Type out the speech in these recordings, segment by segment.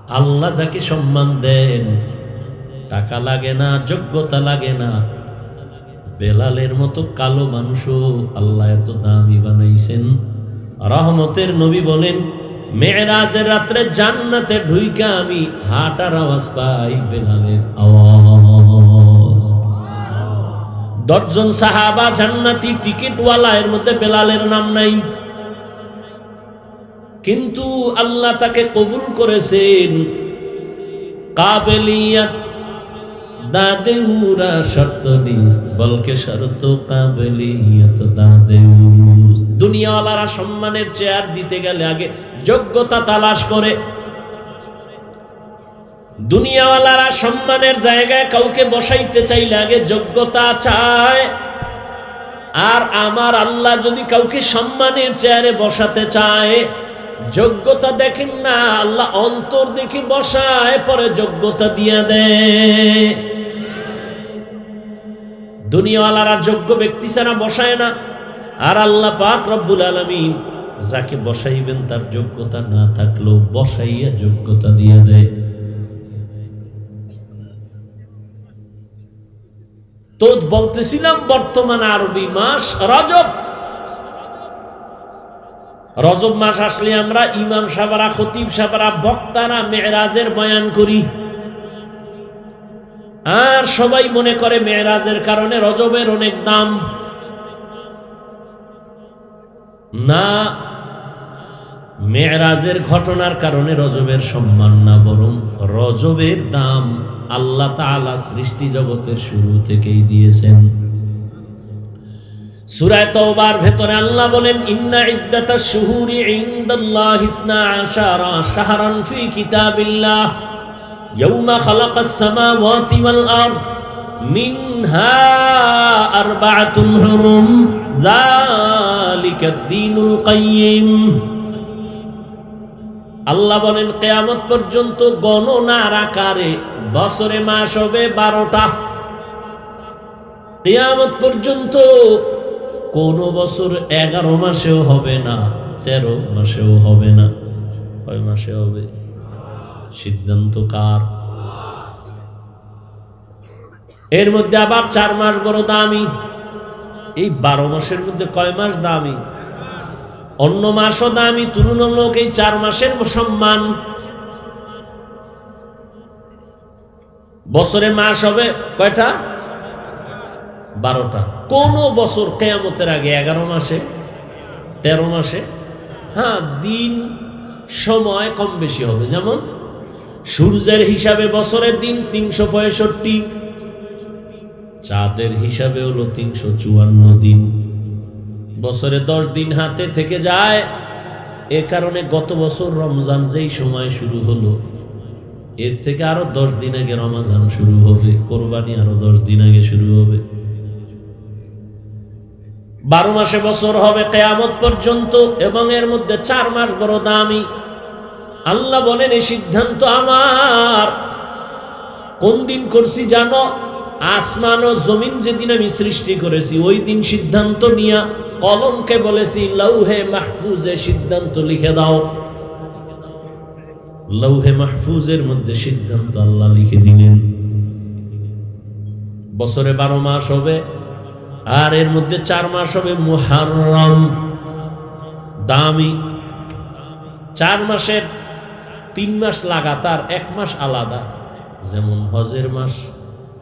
আল্লাহ যাকে সম্মান দেন, টাকা লাগে না, যোগ্যতা লাগে না। বেলালের মতো কালো মানুষও আল্লাহ এত দামি বানাইছেন। রহমতের নবী বলেন, মেরাজের রাত্রে জান্নাতে ঢুইকা আমি হাঁটার আওয়াজ পাই, বেলালের আওয়াজ। 10 জন সাহাবা জান্নাতি টিকিটওয়ালা, এর মধ্যে বেলালের নাম নাই, কিন্তু আল্লাহ তাকে কবুল করেছেন। কাবেলিয়াত দাদেউরা শর্ত নিস, বলকে শর্ত কাবেলিয়াত দাদেউস। দুনিয়াওয়ালারা সম্মানের চেয়ার দিতে গেলে আগে যোগ্যতা তালাশ করে। দুনিয়াওয়ালারা সম্মানের জায়গায় কাউকে বসাইতে চাইলে আগে যোগ্যতা চায়। আর আমার আল্লাহ যদি কাউকে সম্মানের চেয়ারে বসাতে চায়, যোগ্যতা দেখেন না, আল্লাহ অন্তর দেখে বসায়, পরে যোগ্যতা দিয়ে দেয়। দুনিয়াওয়ালারা যোগ্য ব্যক্তি ছাড়া বসায় না, আর আল্লাহ পাক রব্বুল আলামিন যাকে বসাইবেন তার যোগ্যতা না থাকলেও বসাইয়া যোগ্যতা দিয়ে দেয়। তো বলতেছিলাম, বর্তমান আরবি মাস রজব। রজব মাস আসলে আমরা ইমাম সাহেবরা, খতিব সাহেবরা, বক্তারা মেরাজের বয়ান করি, আর সবাই মনে করে মেরাজের কারণে রজবের অনেক দাম। না, মেরাজের ঘটনার কারণে রজবের সম্মান না, বরং রজবের দাম আল্লাহ তাআলা সৃষ্টি জগতের শুরু থেকেই দিয়েছেন। সূরা তাওবার ভেতরে আল্লাহ বলেন, ইন্না ইদ্দাতাশ শুহুরি ইনদাল্লাহি 12 শাহরান ফি কিতাবিল্লাহ ইয়াওমা খালাকাস সামাওয়াতি ওয়াল আরদ মিনহা আরবাআতুন হুরুম যালিকাদ দীনুল কাইয়্যিম। আল্লাহ বলেন, কিয়ামত পর্যন্ত গণনার আকারে বছরে মাস হবে 12টা। কিয়ামত পর্যন্ত কোন বছর 11 মাসেও হবে না, 13 মাসেও হবে না। কয় মাসে হবে? সিদ্ধান্ত কার? এর মধ্যে আবার 4 মাস বড় দামি। এই 12 মাসের মধ্যে কয় মাস দামি? অন্য মাসও দামি, তুলনামূলক এই 4 মাসের সম্মান। বছরে মাস হবে কয়টা? 12টা। কোন বছর কিয়ামতের আগে 11 মাসে, 13 মাসে? হ্যাঁ, দিন সময় কম বেশি হবে। যেমন সূর্যের হিসাবে বছরের দিন 365, চাঁদের হিসাবে হলো 354 দিন। বছরে 10 দিন হাতে থেকে যায়। এ কারণে গত বছর রমজান যেই সময় শুরু হলো, এর থেকে আরো 10 দিন আগে রমজান শুরু হবে, কোরবানি আরো 10 দিন আগে শুরু হবে। 12 মাসে বছর হবে কিয়ামত পর্যন্ত, এবং এর মধ্যে 4 মাস বড় দামি। আল্লাহ বলেন, এই সিদ্ধান্ত আমার। কোন দিন করছি জানো? আসমান ও জমিন যেদিন আমি সৃষ্টি করেছি, ওই দিন সিদ্ধান্ত নিয়া কলমকে বলেছি, লৌহে মাহফুজে সিদ্ধান্ত লিখে দাও। লৌহে মাহফুজের মধ্যে সিদ্ধান্ত আল্লাহ লিখে দিলেন। বছরে 12 মাস হবে, আর এর মধ্যে 4 মাস হবে মুহররম, দামি। 4 মাসের 3 মাস লাগাতার, 1 মাস আলাদা। যেমন হজের মাস,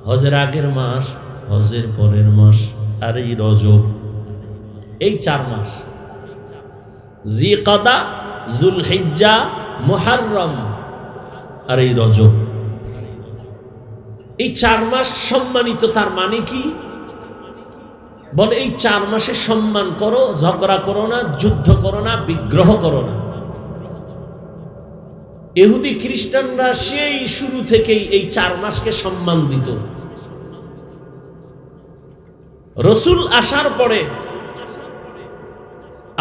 হজের আগের মাস, হজের পরের মাস, আর এই রজব। এই 4 মাস, জিকাদা, জুলহিজ্জা, মুহররম, আর এই রজব। এই 4 মাস সম্মানিত। তার মানে কি? বলে এই 4 মাসে সম্মান করো, ঝগড়া করো না, যুদ্ধ করো না, বিগ্রহ করো না। ইহুদি খ্রিস্টানরা সেই শুরু থেকেই এই 4 মাসকে সম্মান দিত। রসুল আসার পরে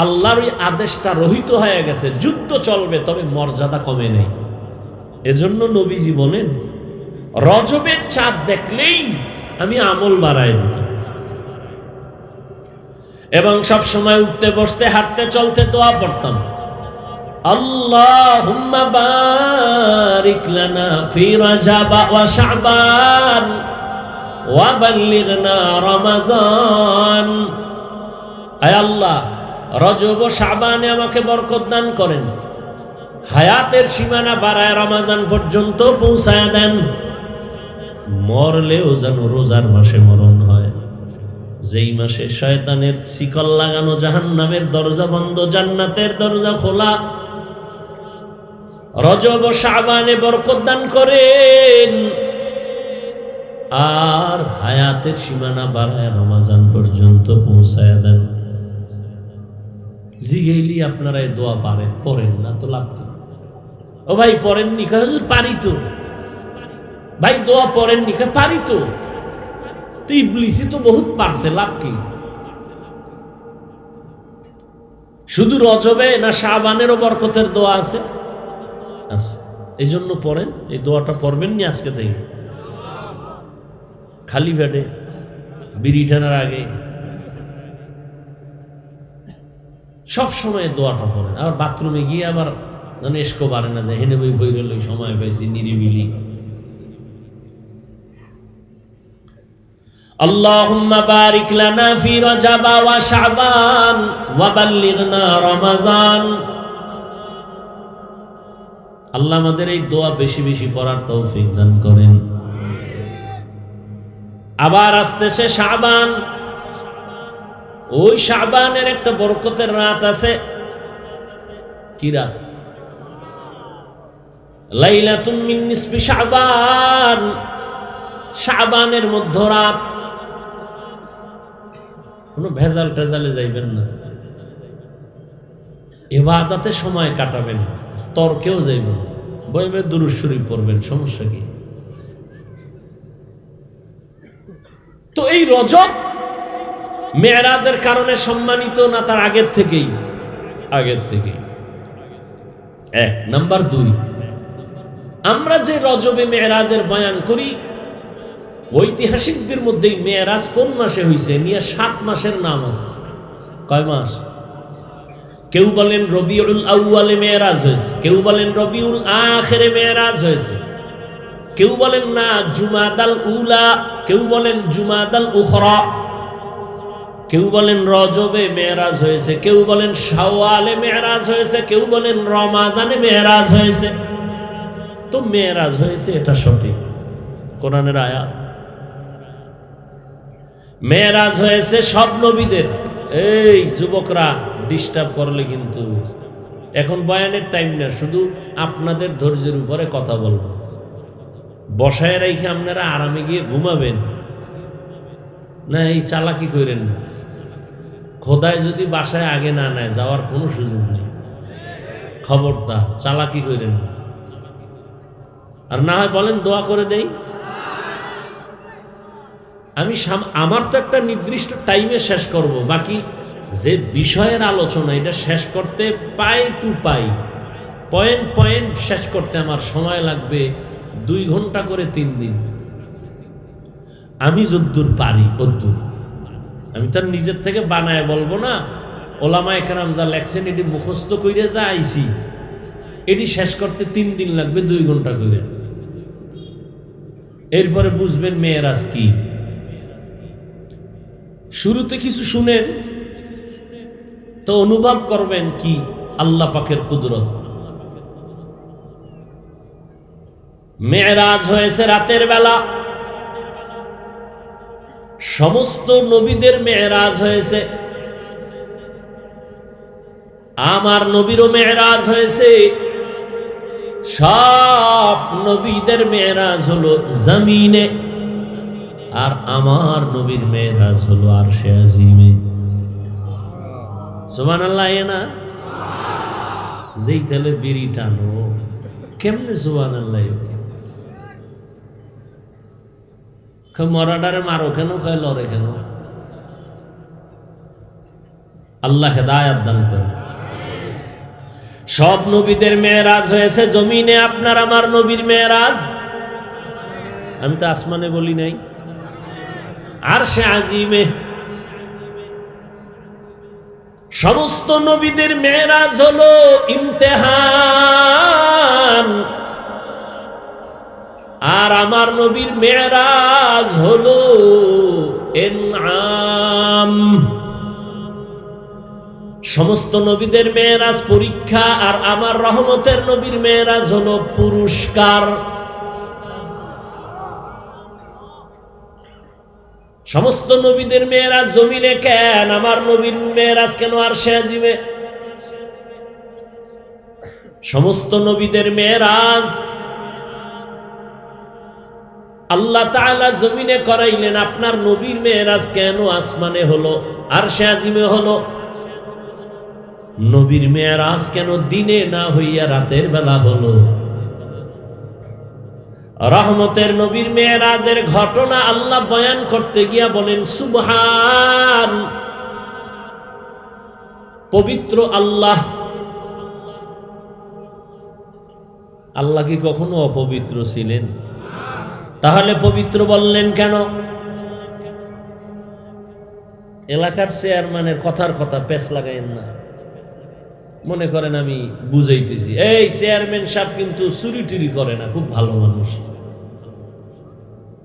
আল্লাহর ওই আদেশটা রহিত হয়ে গেছে। যুদ্ধ চলবে, তবে মর্যাদা কমে নেই। এজন্য নবীজি বলেন, রজবের চাঁদ দেখলেই আমি আমল বাড়ায় দিতাম, এবং সব সময় উঠতে বসতে হাঁটতে চলতে দোয়া পড়তাম। আল্লাহুম্মা বারিক লানা ফি রাজাব ওয়া শাবান ওয়া বাল্লিগনা রমাজান। আয় আল্লাহ, রজব ও শাবানে আমাকে বরকত দান করেন, হায়াতের সীমানা বাড়ায় রমাজান পর্যন্ত পৌঁছায়া দেন। মরলেও যেন রোজার মাসে মরণ হয়, যেই মাসে শয়তানের শিকল লাগানো, জাহান্নামের দরজা বন্ধ, জান্নাতের দরজা খোলা। রজব ও শাবানে বরকত দান করেন, আর হায়াতের সীমানা বাড়ায় রমাজান পর্যন্ত পৌঁছায়া দেন। জিগেইলি আপনারা এই দোয়া পারেন, পড়েন না তো লাভ কি? ও ভাই পড়েননি? হুজুর পারি তো। ভাই দোয়া পড়েননি? পারি তো। তো ইবলিসই তো বহুত পারছে, লাভ কি? শুধু রজবে না শাবানেরও বরকতের দোয়া আছে? আছে। এই জন্য পড়েন, এই দোয়াটা পড়বেন নি আজকে থেকে, খালি পেটে বিড়ি টানার আগে সব সময় দোয়াটা পড়েন। আবার বাথরুমে গিয়ে আবার যেন এসকো পারে না যে হেনে বই বই রইল, সময় পাইছি নিরিবিলি। আল্লাহুম্মা বারিক লানা ফি রাজাব ওয়া শাবান ওয়া বাল্লিগনা রমাজান। আল্লাহ আমাদের এই দোয়া বেশি বেশি পড়ার তৌফিক দান করেন। আবার আসতেছে শাবান, ওই শাবানের একটা বরকতের রাত আছে। কি রাত? লাইলাতুম মিন নিসফি শাবান, শাবানের মধ্যরাত। কোনো ভেজাল টেজালে যাইবেন না, ইবাদতে সময় কাটাবেন, তর্কেও যাইবেন, বইবে দুরূদ শরীফ পড়বেন, সমস্যা কি? তো এই রজব মেরাজের কারণে সম্মানিত না তার আগের থেকেই? আগের থেকেই। এক নাম্বার। দুই, আমরা যে রজবে মেরাজের বয়ান করি, ঐতিহাসিকদের মধ্যে মেরাজ কোন মাসে হয়েছে নিয়ে 7 মাসের নাম আছে। কয় মাস? কেউ বলেন রবিউল আউয়ালে মেরাজ হয়েছে, কেউ বলেন রবিউল আখিরে মেরাজ হয়েছে, কেউ বলেন না জুমাদাল উলা, কেউ বলেন জুমাদাল উখরা, কেউ বলেন রজবে মেরাজ হয়েছে, কেউ বলেন শাওয়ালে মেরাজ হয়েছে, কেউ বলেন রমাজানে মেরাজ হয়েছে। তো মেরাজ হয়েছে এটা সঠিক, কোরআনের আয়াত। মেরাজ হয়েছে সব নবীদের। এই যুবকরা ডিস্টার্ব করলে কিন্তু, এখন বয়ানের টাইম না, শুধু আপনাদের ধৈর্যের উপরে কথা বলবো। বসায় রেখে আপনারা আরামে গিয়ে ঘুমাবেন না, এই চালাকি করেন না। খোদায় যদি বাসায় আগে না নেয়, যাওয়ার কোনো সুযোগ নেই। খবরদার চালাকি করেন না। আর না হয় বলেন দোয়া করে দেই। আমি আমার তো একটা নির্দিষ্ট টাইমে শেষ করব, বাকি যে বিষয়ের আলোচনা এটা শেষ করতে পাই টু পাই, পয়েন্ট পয়েন্ট শেষ করতে আমার সময় লাগবে 2 ঘন্টা করে 3 দিন। আমি যদ্দূর পারি অদ্দূর, আমি তার নিজের থেকে বানায় বলবো না। ওলামায়ে কেরাম যা লেখছেন এটি মুখস্থ কইরে যা আইছি, এটি শেষ করতে 3 দিন লাগবে 2 ঘন্টা করে। এরপরে বুঝবেন মেরাজ কি। শুরুতে কিছু শুনেন তো অনুভব করবেন কি আল্লাহ পাকের কুদরত। মেরাজ হয়েছে রাতের বেলা, সমস্ত নবীদের মেরাজ হয়েছে, আমার নবীরও মেরাজ হয়েছে। সব নবীদের মেরাজ হলো জমিনে, আর আমার নবীর মেরাজ হলো আরশে আজিমে। সুবহানাল্লাহ। না যেই তেলে বিড়ি টানো, কেমনে সুবহানাল্লাহ? মরাডারে মারো কেন, কয় লড়ে কেন? আল্লাহ হেদায়েত দান করেন। সব নবীদের মেরাজ হয়েছে জমিনে, আপনার আমার নবীর মেরাজ, আমি তো আসমানে বলি নাই, আরশে আজিমে। সমস্ত নবীদের মেরাজ হলো ইমতিহান, আর আমার নবীর মেরাজ হলো ইনআম। সমস্ত নবীদের মেরাজ পরীক্ষা, আর আমার রহমতের নবীর মেরাজ হলো পুরস্কার। সমস্ত নবীদের মেরাজ জমিনে কেন, আমার নবীর মেরাজ কেন আরশে আজিমে? সমস্ত নবীদের মেরাজ আল্লাহ তাআলা জমিনে করাইলেন, আপনার নবীর মেরাজ কেন আসমানে হলো, আরশে আজিমে হলো? নবীর মেরাজ কেন দিনে না হইয়া রাতের বেলা হলো? রহমতের নবীর মেরাজের ঘটনা আল্লাহ বয়ান করতে গিয়া বলেন সুবহান, পবিত্র আল্লাহ। আল্লাহ কি কখনো অপবিত্র ছিলেন? তাহলে পবিত্র বললেন কেন? এলাকার চেয়ারম্যানের কথার কথা পেছ লাগাইন না, মনে করেন আমি বুঝাইতেছি। এই চেয়ারম্যান সাহেব কিন্তু চুরি টুরি করে না, খুব ভালো মানুষ।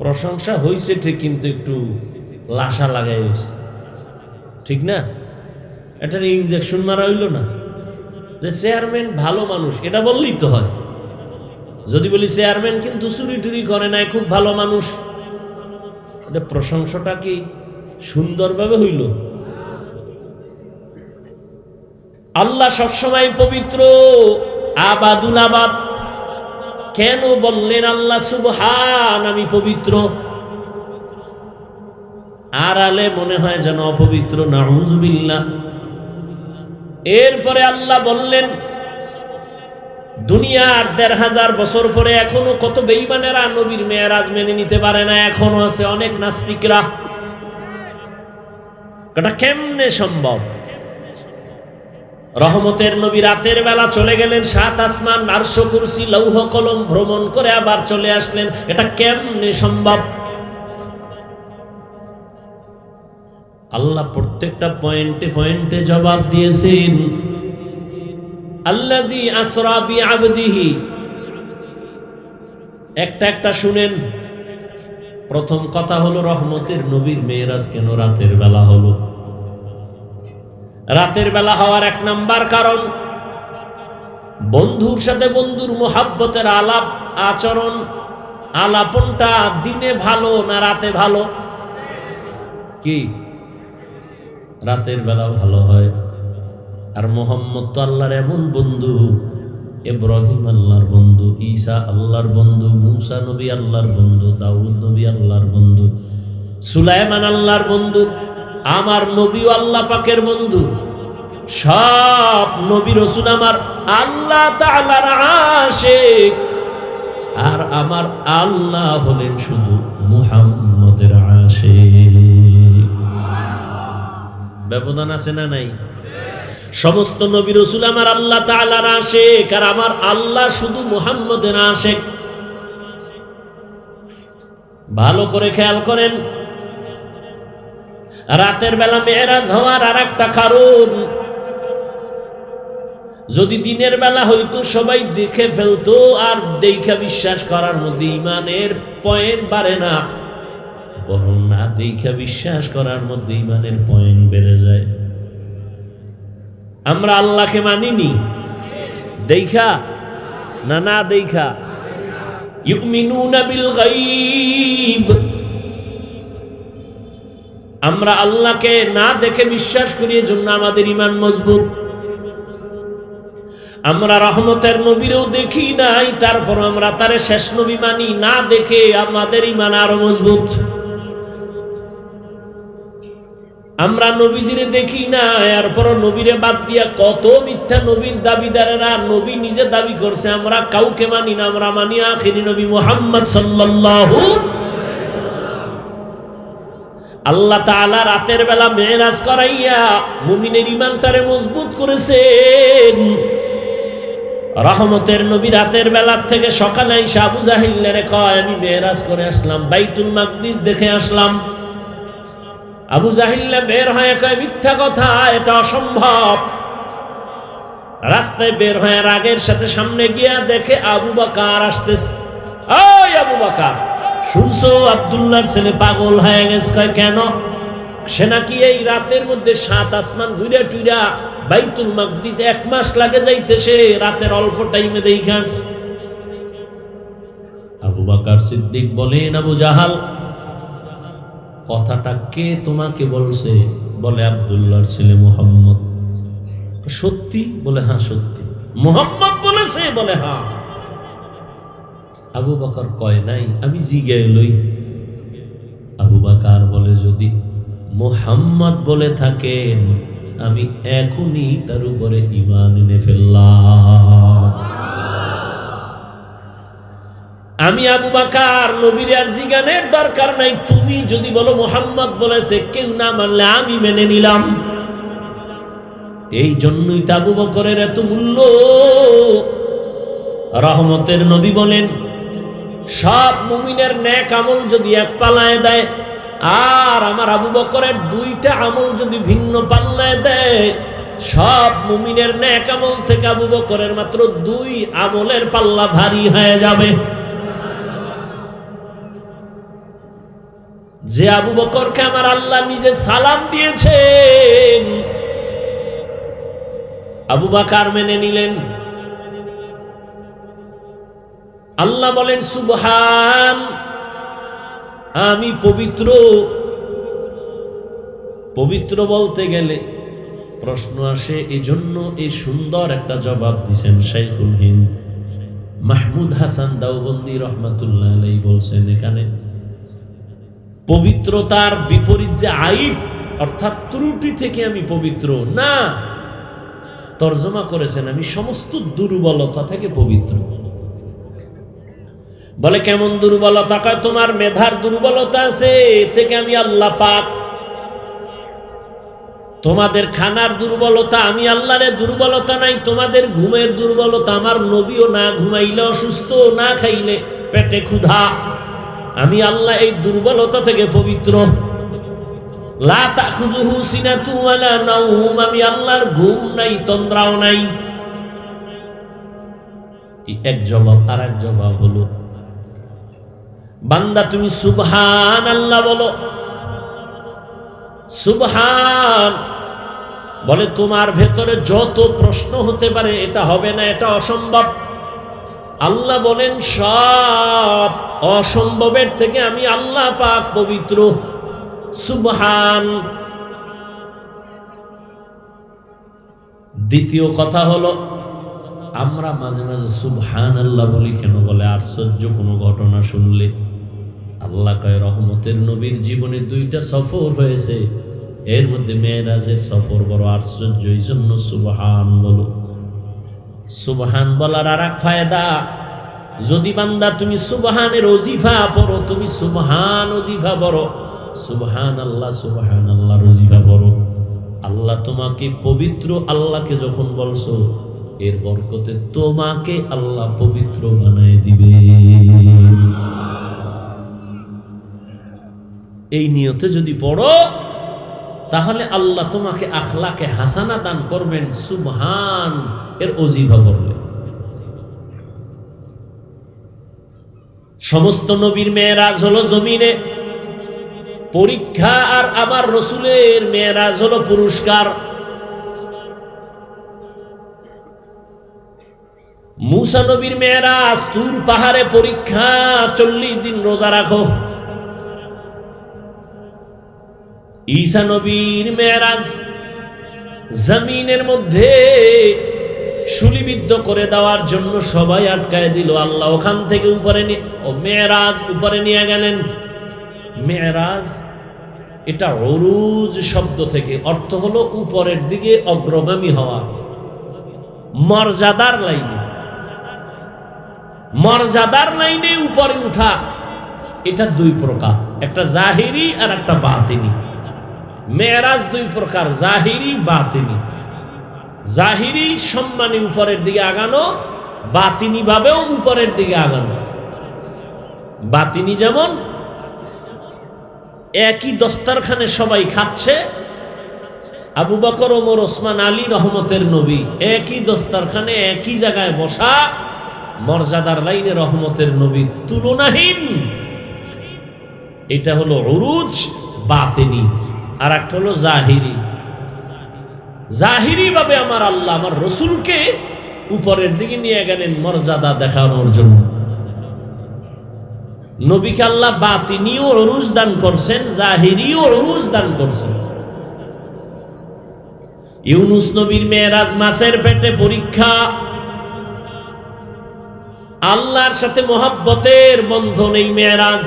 প্রশংসা হইছে ঠিক, কিন্তু একটু লাশা লাগাই হয়েছে, ঠিক না? এটার ইনজেকশন মারা হইল না যে চেয়ারম্যান ভালো মানুষ, এটা বললেই তো হয়। যদি বলি চেয়ারম্যান কিন্তু চুরি টুরি করে নাই, খুব ভালো মানুষ, এটা প্রশংসাটা কি সুন্দরভাবে হইল? আল্লাহ সবসময় পবিত্র, আবাদুল আবাদ। কেন বললেন আল্লাহ সুবহান, আমি পবিত্র? আড়ালে মনে হয় যেন অপবিত্র, নাউযুবিল্লাহ। এরপরে আল্লাহ বললেন, দুনিয়ার ১৫০০ বছর পরে এখনো কত বেঈমানেরা নবীর মেরাজ মেনে নিতে পারে না, এখনো আছে অনেক নাস্তিকরা। এটা কেমনে সম্ভব? রহমতের নবী রাতের বেলা চলে গেলেন ৭ আসমান, আরশ, কুরসি, লৌহ কলম ভ্রমণ করে আবার চলে আসলেন, এটা কেমনে সম্ভব? আল্লাহ প্রত্যেকটা পয়েন্টে পয়েন্টে জবাব দিয়েছেন। আল্লাযী আসরা বিআবদিহি, একটা একটা শুনেন। প্রথম কথা হলো রহমতের নবীর মেরাজ কেন রাতের বেলা হলো? রাতের বেলা হওয়ার ১ নাম্বার কারণ, বন্ধুর সাথে বন্ধুর মোহাব্বতের আলাপ আচরণ, আলাপনটা দিনে ভালো না রাতে ভালো? কি রাতের বেলা ভালো হয়। আর মোহাম্মদ তো আল্লাহর এমন বন্ধু, ইব্রাহিম আল্লাহর বন্ধু, ঈসা আল্লাহর বন্ধু, মূসা নবী আল্লাহর বন্ধু, দাউদ নবী আল্লাহর বন্ধু, সুলাইমান আল্লাহর বন্ধু, আমার নবীও আল্লাহ পাকের বন্ধু। সব নবী রাসূল আমার আল্লাহ তাআলার আশিক, আর আমার আল্লাহ হলেন শুধু মুহাম্মদের আশিক। ব্যবধান আছে না নাই? সমস্ত নবী রাসূল আমার আল্লাহ তাআলার আশিক, আর আমার আল্লাহ শুধু মুহাম্মদের আশিক। ভালো করে খেয়াল করেন, রাতের বেলা মেরাজ হওয়ার আর একটা কারণ, যদি দিনের বেলা হয়তো সবাই দেখে ফেলতো, আর দেখা বিশ্বাস করার মধ্যে ইমানের পয়েন্ট বাড়ে না, বরং না দেখা বিশ্বাস করার মধ্যে ইমানের পয়েন্ট বেড়ে যায়। আমরা আল্লাহকে মানিনি দেখা না, না দেখা। ইউমিনুনা বিল গায়ব, আমরা আল্লাহকে না দেখে বিশ্বাস করি, এজন্য আমাদের ঈমান মজবুত। আমরা রহমতের নবীরও দেখি নাই, তারপর আমরা তারে শেষ নবী মানি, না দেখে আমাদের ঈমান আরো মজবুত। আমরা নবীজিরে দেখি না, এরপর নবীরে বাদ দিয়া কত মিথ্যা নবীর দাবিদারেরা নবী নিজে দাবি করছে, আমরা কাউকে মানি না, আমরা মানি আখিরি নবী মুহাম্মদ সাল্লাল্লাহু। আল্লাহ তাআলা রাতের বেলা মেরাজ করাইয়া মুমিনের ঈমানটারে মজবুত করেছেন। রহমতের নবী রাতের বেলা থেকে সকালে আইসা আবু জাহিলের কয়, আমি মেরাজ করে আসলাম, বাইতুল মাকদিস দেখে আসলাম। আবু জাহিল্লা বের হয়ে কয় মিথ্যা কথা, এটা অসম্ভব। রাস্তায় বের হয়ে রাগের সাথে সামনে গিয়া দেখে আবু বকর আসতেছে। ওই আবু বকর, শুনছো আব্দুল্লাহর ছেলে পাগল হয়ে গেছে? কয় কেন? সে নাকি এই রাতের মধ্যে 7 আসমান ঘুরে টুইরা বাইতুল মাকদিস 1 মাস লাগে যাইতেছে, রাতের অল্প টাইমে দেখাস। আবু বকর সিদ্দিক বলেন, আবু জাহাল, কথাটা কে তোমাকে বলছে? বলে আব্দুল্লাহর ছেলে মুহাম্মদ। সত্যি? বলে হ্যাঁ সত্যি। মুহাম্মদ বলেছে? বলে হ্যাঁ। আবু বকর কয় নাই, আমি জিগায় লই। আবু বকর বলে, যদি মুহাম্মদ বলে থাকেন আমি এখনই তার উপরে ঈমান এনে ফেললাম। আমি আবু বকর নবীর আর জিজ্ঞানের দরকার নাই, তুমি যদি বলো মুহাম্মদ বলেছে, কেউ না মানলে আমি মেনে নিলাম। এই জন্যই তো আবু বকরের এত মূল্য। রহমতের নবী বলেন, সব মুমিনের নেক আমল যদি এক পাল্লায় দেয়, আর আমার আবু বকরের 2টা আমল যদি ভিন্ন পাল্লায় দেয়, সব মুমিনের নেক আমল থেকে আবু বকরের মাত্র 2 আমলের পাল্লা ভারী হয়ে যাবে। যে আবু বকরকে আমার আল্লাহ নিজে সালাম দিয়েছেন, আবু বকর মেনে নিলেন। আল্লাহ বলেন, সুবহান, আমি পবিত্র। পবিত্র বলতে গেলে প্রশ্ন আসে, এজন্য এই সুন্দর একটা জবাব দিছেন শাইখুল হিন্দ মাহমুদ হাসান দাওবন্দি রহমাতুল্লাহ আলাইহি। বলছেন এখানে পবিত্রতার বিপরীত যে আইব অর্থাৎ ত্রুটি থেকে আমি পবিত্র না, তর্জমা করেছেন আমি সমস্ত দুর্বলতা থেকে পবিত্র। বলে কেমন দুর্বলতা? কয় তোমার মেধার দুর্বলতা আছে, এ থেকে আমি আল্লাহ পাক। তোমাদের খানার দুর্বলতা, আমি আল্লাহরে দুর্বলতা নাই। তোমাদের ঘুমের দুর্বলতা, আমার নবীও না ঘুমাইলে অসুস্থ, না খাইলে পেটে ক্ষুধা। আমি আল্লাহ এই দুর্বলতা থেকে পবিত্র। লা তাখুযুহু সিনাতু ওয়ালা নাওম, আমি আল্লাহর ঘুম নাই, তন্দ্রাও নাই। এক জবাব। আর এক জবাব হলো, বান্দা তুমি সুবহানাল্লাহ বলো। সুবহান বলে তোমার ভেতরে যত প্রশ্ন হতে পারে, এটা হবে না, এটা অসম্ভব। আল্লাহ বলেন সব অসম্ভবের থেকে আমি আল্লাহ পাক পবিত্র। সুবহান। দ্বিতীয় কথা হলো, আমরা মাঝে মাঝে সুবহানাল্লাহ বলি কেন? বলে আশ্চর্য কোনো ঘটনা শুনলে। আল্লাহ কয়, রহমতের নবীর জীবনে 2টা সফর হয়েছে, এর মধ্যে মেরাজের সফর বড় আশ্চর্য, এই জন্য সুবহান বলো। সুবহান বলার আর এক ফায়দা, যদি বান্দা তুমি সুবহানের ওজিফা পড়ো, তুমি সুবহান ওজিফা পড়ো, সুবহানাল্লাহ ওজিফা পড়ো, আল্লাহ তোমাকে পবিত্র। আল্লাহকে যখন বলছো, এর বরকতে তোমাকে আল্লাহ পবিত্র বানায় দিবে। এই নিয়তে যদি পড়ো, তাহলে আল্লাহ তোমাকে আখলাকে হাসানা দান করবেন। সুবহান এর ওজিফা পড়লে। সমস্ত নবীর মেরাজ হলো জমিনে পরীক্ষা, আর আমার রসুলের মেরাজ হলো পুরস্কার। মুসা নবীর মেরাজ তুর পাহাড়ে পরীক্ষা, 40 দিন রোজা রাখো। ঈসা নবীর মেরাজ জমিনের মধ্যে শুলিবিদ্ধ করে দেওয়ার জন্য সবাই আটকায় দিল, আল্লাহ ওখান থেকে উপরে মেরাজ উপরে নিয়ে গেলেন। মেরাজ এটা উরুজ শব্দ থেকে, অর্থ হলো উপরের দিকে অগ্রগামী হওয়া, মর্যাদার লাইনে। মর্যাদার লাইনে উপরে উঠা, এটা 2 প্রকার, একটা জাহিরি আর একটা বাতিনি। মেরাজ 2 প্রকার, জাহিরি বাতিনি। জাহিরি সম্মানী উপরের দিকে আগানো, বাতিনি ভাবেও উপরের দিকে আগানো। বাতিনি যেমন একই দস্তারখানে সবাই খাচ্ছে। আবু বকর, ওমর, ওসমান, আলী রহমতের নবী একই দস্তারখানে একই জায়গায় বসা, মর্যাদার লাইনে রহমতের নবী তুলনাহীন। এটা হলো উরুজ বাতিনি, আর একটা হলো জাহিরি। জাহিরি ভাবে আমার আল্লাহ আমার রসুলকে উপরের দিকে নিয়ে গেলেন মর্যাদা দেখানোর জন্য। নবীকে আল্লাহ বাতিনিও উরুজ দান করছেন, জাহিরিও উরুজ দান করছেন। ইউনুস নবীর মেরাজ মাছের পেটে পরীক্ষা, আল্লাহর সাথে মহব্বতের বন্ধন এই মেরাজ।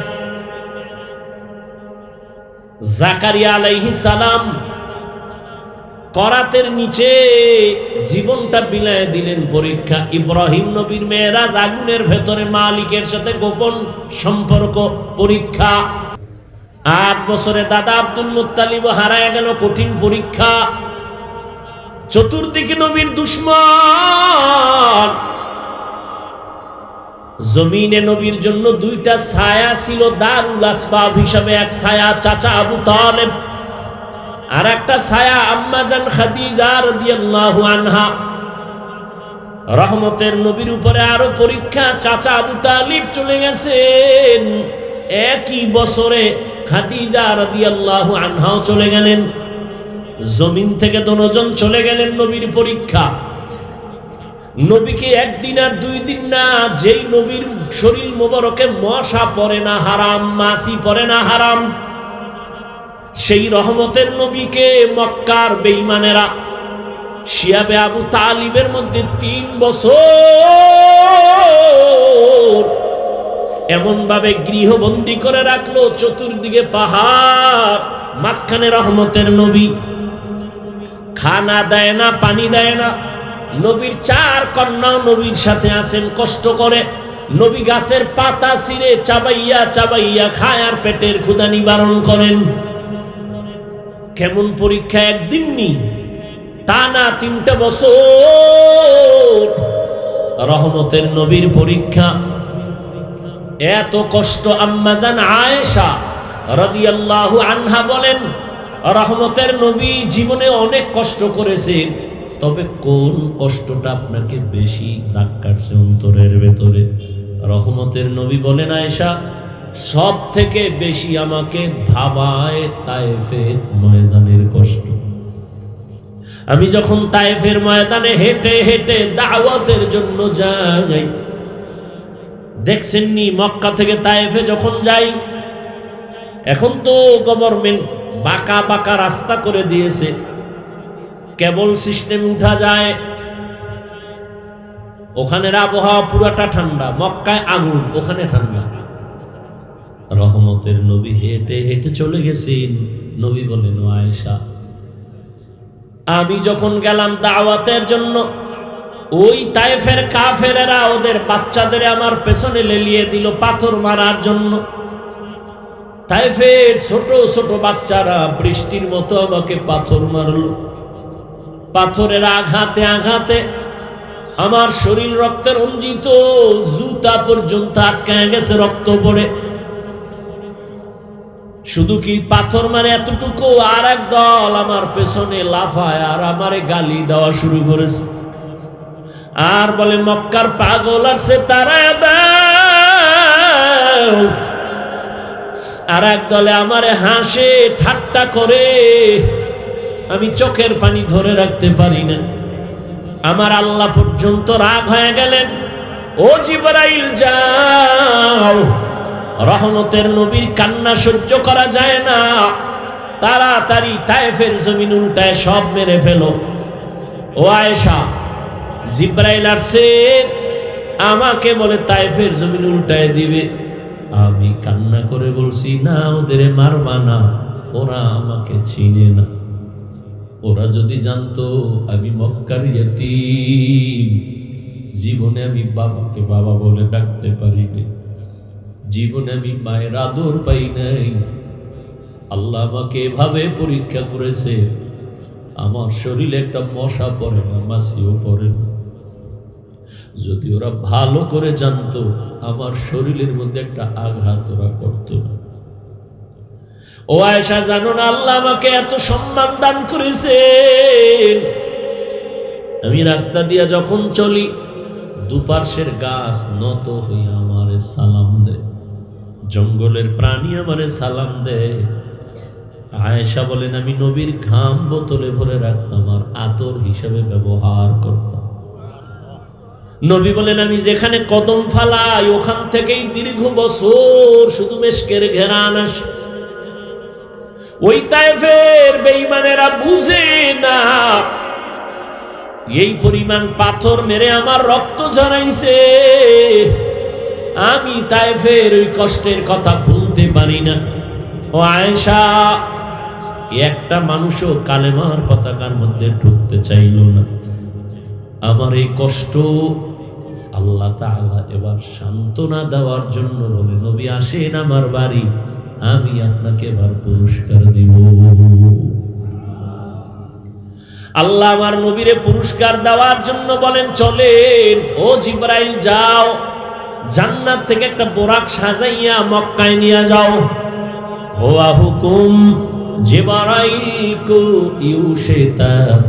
জাকারিয়া আলাইহিস সালাম করাতের নিচে জীবনটা বিলায় দিলেন পরীক্ষা। ইব্রাহিম নবীর মেরাজ আগুনের ভেতরে মালিকের সাথে গোপন সম্পর্ক পরীক্ষা। 8 বছরে দাদা আব্দুল মুত্তালিব হারায় গেল, কঠিন পরীক্ষা। চতুর্দিকে নবীর দুশ্মন। জমিনে নবীর জন্য 2টা ছায়া ছিল দারুল আসবাব হিসাবে। এক ছায়া চাচা আবু তালেব, আর একটা ছায়া আম্মা জান খাদিজা রাদিয়াল্লাহু আনহা। রহমতের নবীর উপরে আরো পরীক্ষা। চাচা আবু তালিব চলে গেছেন, একই বছরে খাদিজা রাদিয়াল্লাহু আনহাও চলে গেলেন। জমিন থেকে দুজন চলে গেলেন, নবীর পরীক্ষা। নবীকে একদিন আর 2 দিন না, যেই নবীর শরীর মোবারকে মশা পড়ে না হারাম, মাছি পড়ে না হারাম, সেই রহমতের নবীকে মক্কার বেঈমানেরা শিয়াবে আবু তালিবের মধ্যে 3 বছর এমন ভাবে গৃহবন্দী করে রাখলো। চতুর্দিকে পাহাড়, মাঝখানে রহমতের নবী। খানা দেয় না, পানি দেয় না। নবীর 4 কন্যাও নবীর সাথে আছেন, কষ্ট করে। নবী গাছের পাতা ছিঁড়ে চাবাইয়া চাবাইয়া খায় আর পেটের ক্ষুধা নিবারণ করেন। কেমন পরীক্ষা! একদিন নি, টানা 3টা বছর রহমতের নবীর পরীক্ষা। এত কষ্ট আম্মা জান আয়েশা রাদিয়াল্লাহু আনহা বলেন, রহমতের নবী জীবনে অনেক কষ্ট করেছেন, তবে কোন কষ্টটা আপনাকে বেশি দাগ কাটছে অন্তরের ভেতরে? রহমতের নবী বলেন, আয়েশা, সব থেকে বেশি আমাকে ভাবায় তায়েফের ময়দানের কষ্ট। আমি যখন তায়েফের ময়দানে হেঁটে হেঁটে দাওয়াতের জন্য যাই, দেখছেননি মক্কা থেকে তায়েফে যখন যাই, এখন তো গভর্নমেন্ট বাঁকা বাঁকা রাস্তা করে দিয়েছে, কেবল সিস্টেম উঠা যায়। ওখানের আবহাওয়া পুরাটা ঠান্ডা, মক্কায় আগুন, ওখানে ঠান্ডা। রহমতের নবী হেঁটে হেঁটে চলে গেছেন। নবী বলেন, আয়েশা, আমি যখন গেলাম দাওয়াতের জন্য, ওই তায়েফের কাফেরেরা ওদের বাচ্চাদের আমার পেছনে লেলিয়ে দিল পাথর মারার জন্য। তায়েফের ছোট ছোট বাচ্চারা বৃষ্টির মতো আমাকে পাথর মারলো। পাথরের আঘাতে আঘাতে আমার শরীর রক্তে রঞ্জিত, জুতা পর্যন্ত আটকায় গেছে, রক্ত পড়ে। শুধু কি পাথর মারে এতটুকু, আর এক দল আমার পেছনে লাফায় আর আমারে গালি দেওয়া শুরু করেছে, আর বলে, মক্কার পাগল আছে তারা দাও। আর এক দলে আমারে হাসে ঠাট্টা করে, আমি চোখের পানি ধরে রাখতে পারি না। আমার আল্লাহ পর্যন্ত রাগ হয়ে গেলেন, ও জিবরাইল যাও, রহমতের নবীর কান্না সহ্য করা যায় না, তাড়াতাড়ি তায়েফের জমিন উল্টায় সব মেরে ফেলো। ও আয়েশা, জিবরাইল আসছে, আমাকে বলে তায়েফের জমিন উল্টায় দিবে। আমি কান্না করে বলছি, না, ওদের মারবা না, ওরা আমাকে চিনে না। ওরা যদি জানতো আমি মক্কার ইয়তীম, জীবনে আমি বাবাকে বাবা বলে ডাকতে পারিনি, জীবনে আমি মায়ের আদর পাই নাই। আল্লাহ আমাকে এভাবে পরীক্ষা করেছে, আমার শরীরে একটা মশা পড়ে না, মাছিও পড়ে না। যদি ওরা ভালো করে জানতো, আমার শরীরের মধ্যে একটা আঘাত ওরা করতো না। ও আয়েশা, জানো না আল্লাহ আমাকে এত সম্মান দান করেছেন, আমি রাস্তা দিয়া যখন চলি দুপার্শ্বের গাছ নত হইয়া আমারে সালাম দেয়, জঙ্গলের প্রাণী আমারে সালাম দেয়। আয়েশা বলেন, আমি নবীর ঘাম বোতলে ভরে রাখতাম আর আতর হিসেবে ব্যবহার করতাম। নবী বলেন, আমি যেখানে কদম ফালাই ওখান থেকেই দীর্ঘ বছর শুধু মেশকের ঘেরান আসে। ওই তায়েফের বেঈমানেরা বুঝে না এই পরিমাণ পাথর মেরে আমার রক্ত ঝরাইছে, আমি তায়েফের ওই কষ্টের কথা ভুলতে পারি না। ও আয়েশা, একটা মানুষও কালেমার পতাকার মধ্যে ঢুকতে চাইল না। আমার এই কষ্ট আল্লাহ তাআলা এবার সান্ত্বনা দেওয়ার জন্য বলে, নবী আসেন আমার বাড়ি, আমি আপনাকে এবার পুরস্কার দিব। আল্লাহ আমার নবীরে পুরস্কার দেওয়ার জন্য বলেন, চলেন ও জিবরাইল, যাও জান্নাত থেকে একটা বোরাক সাজাইয়া মক্কায় নিয়ে যাও। হুয়া হুকুম জিবরাইল কো ইউশিতাব,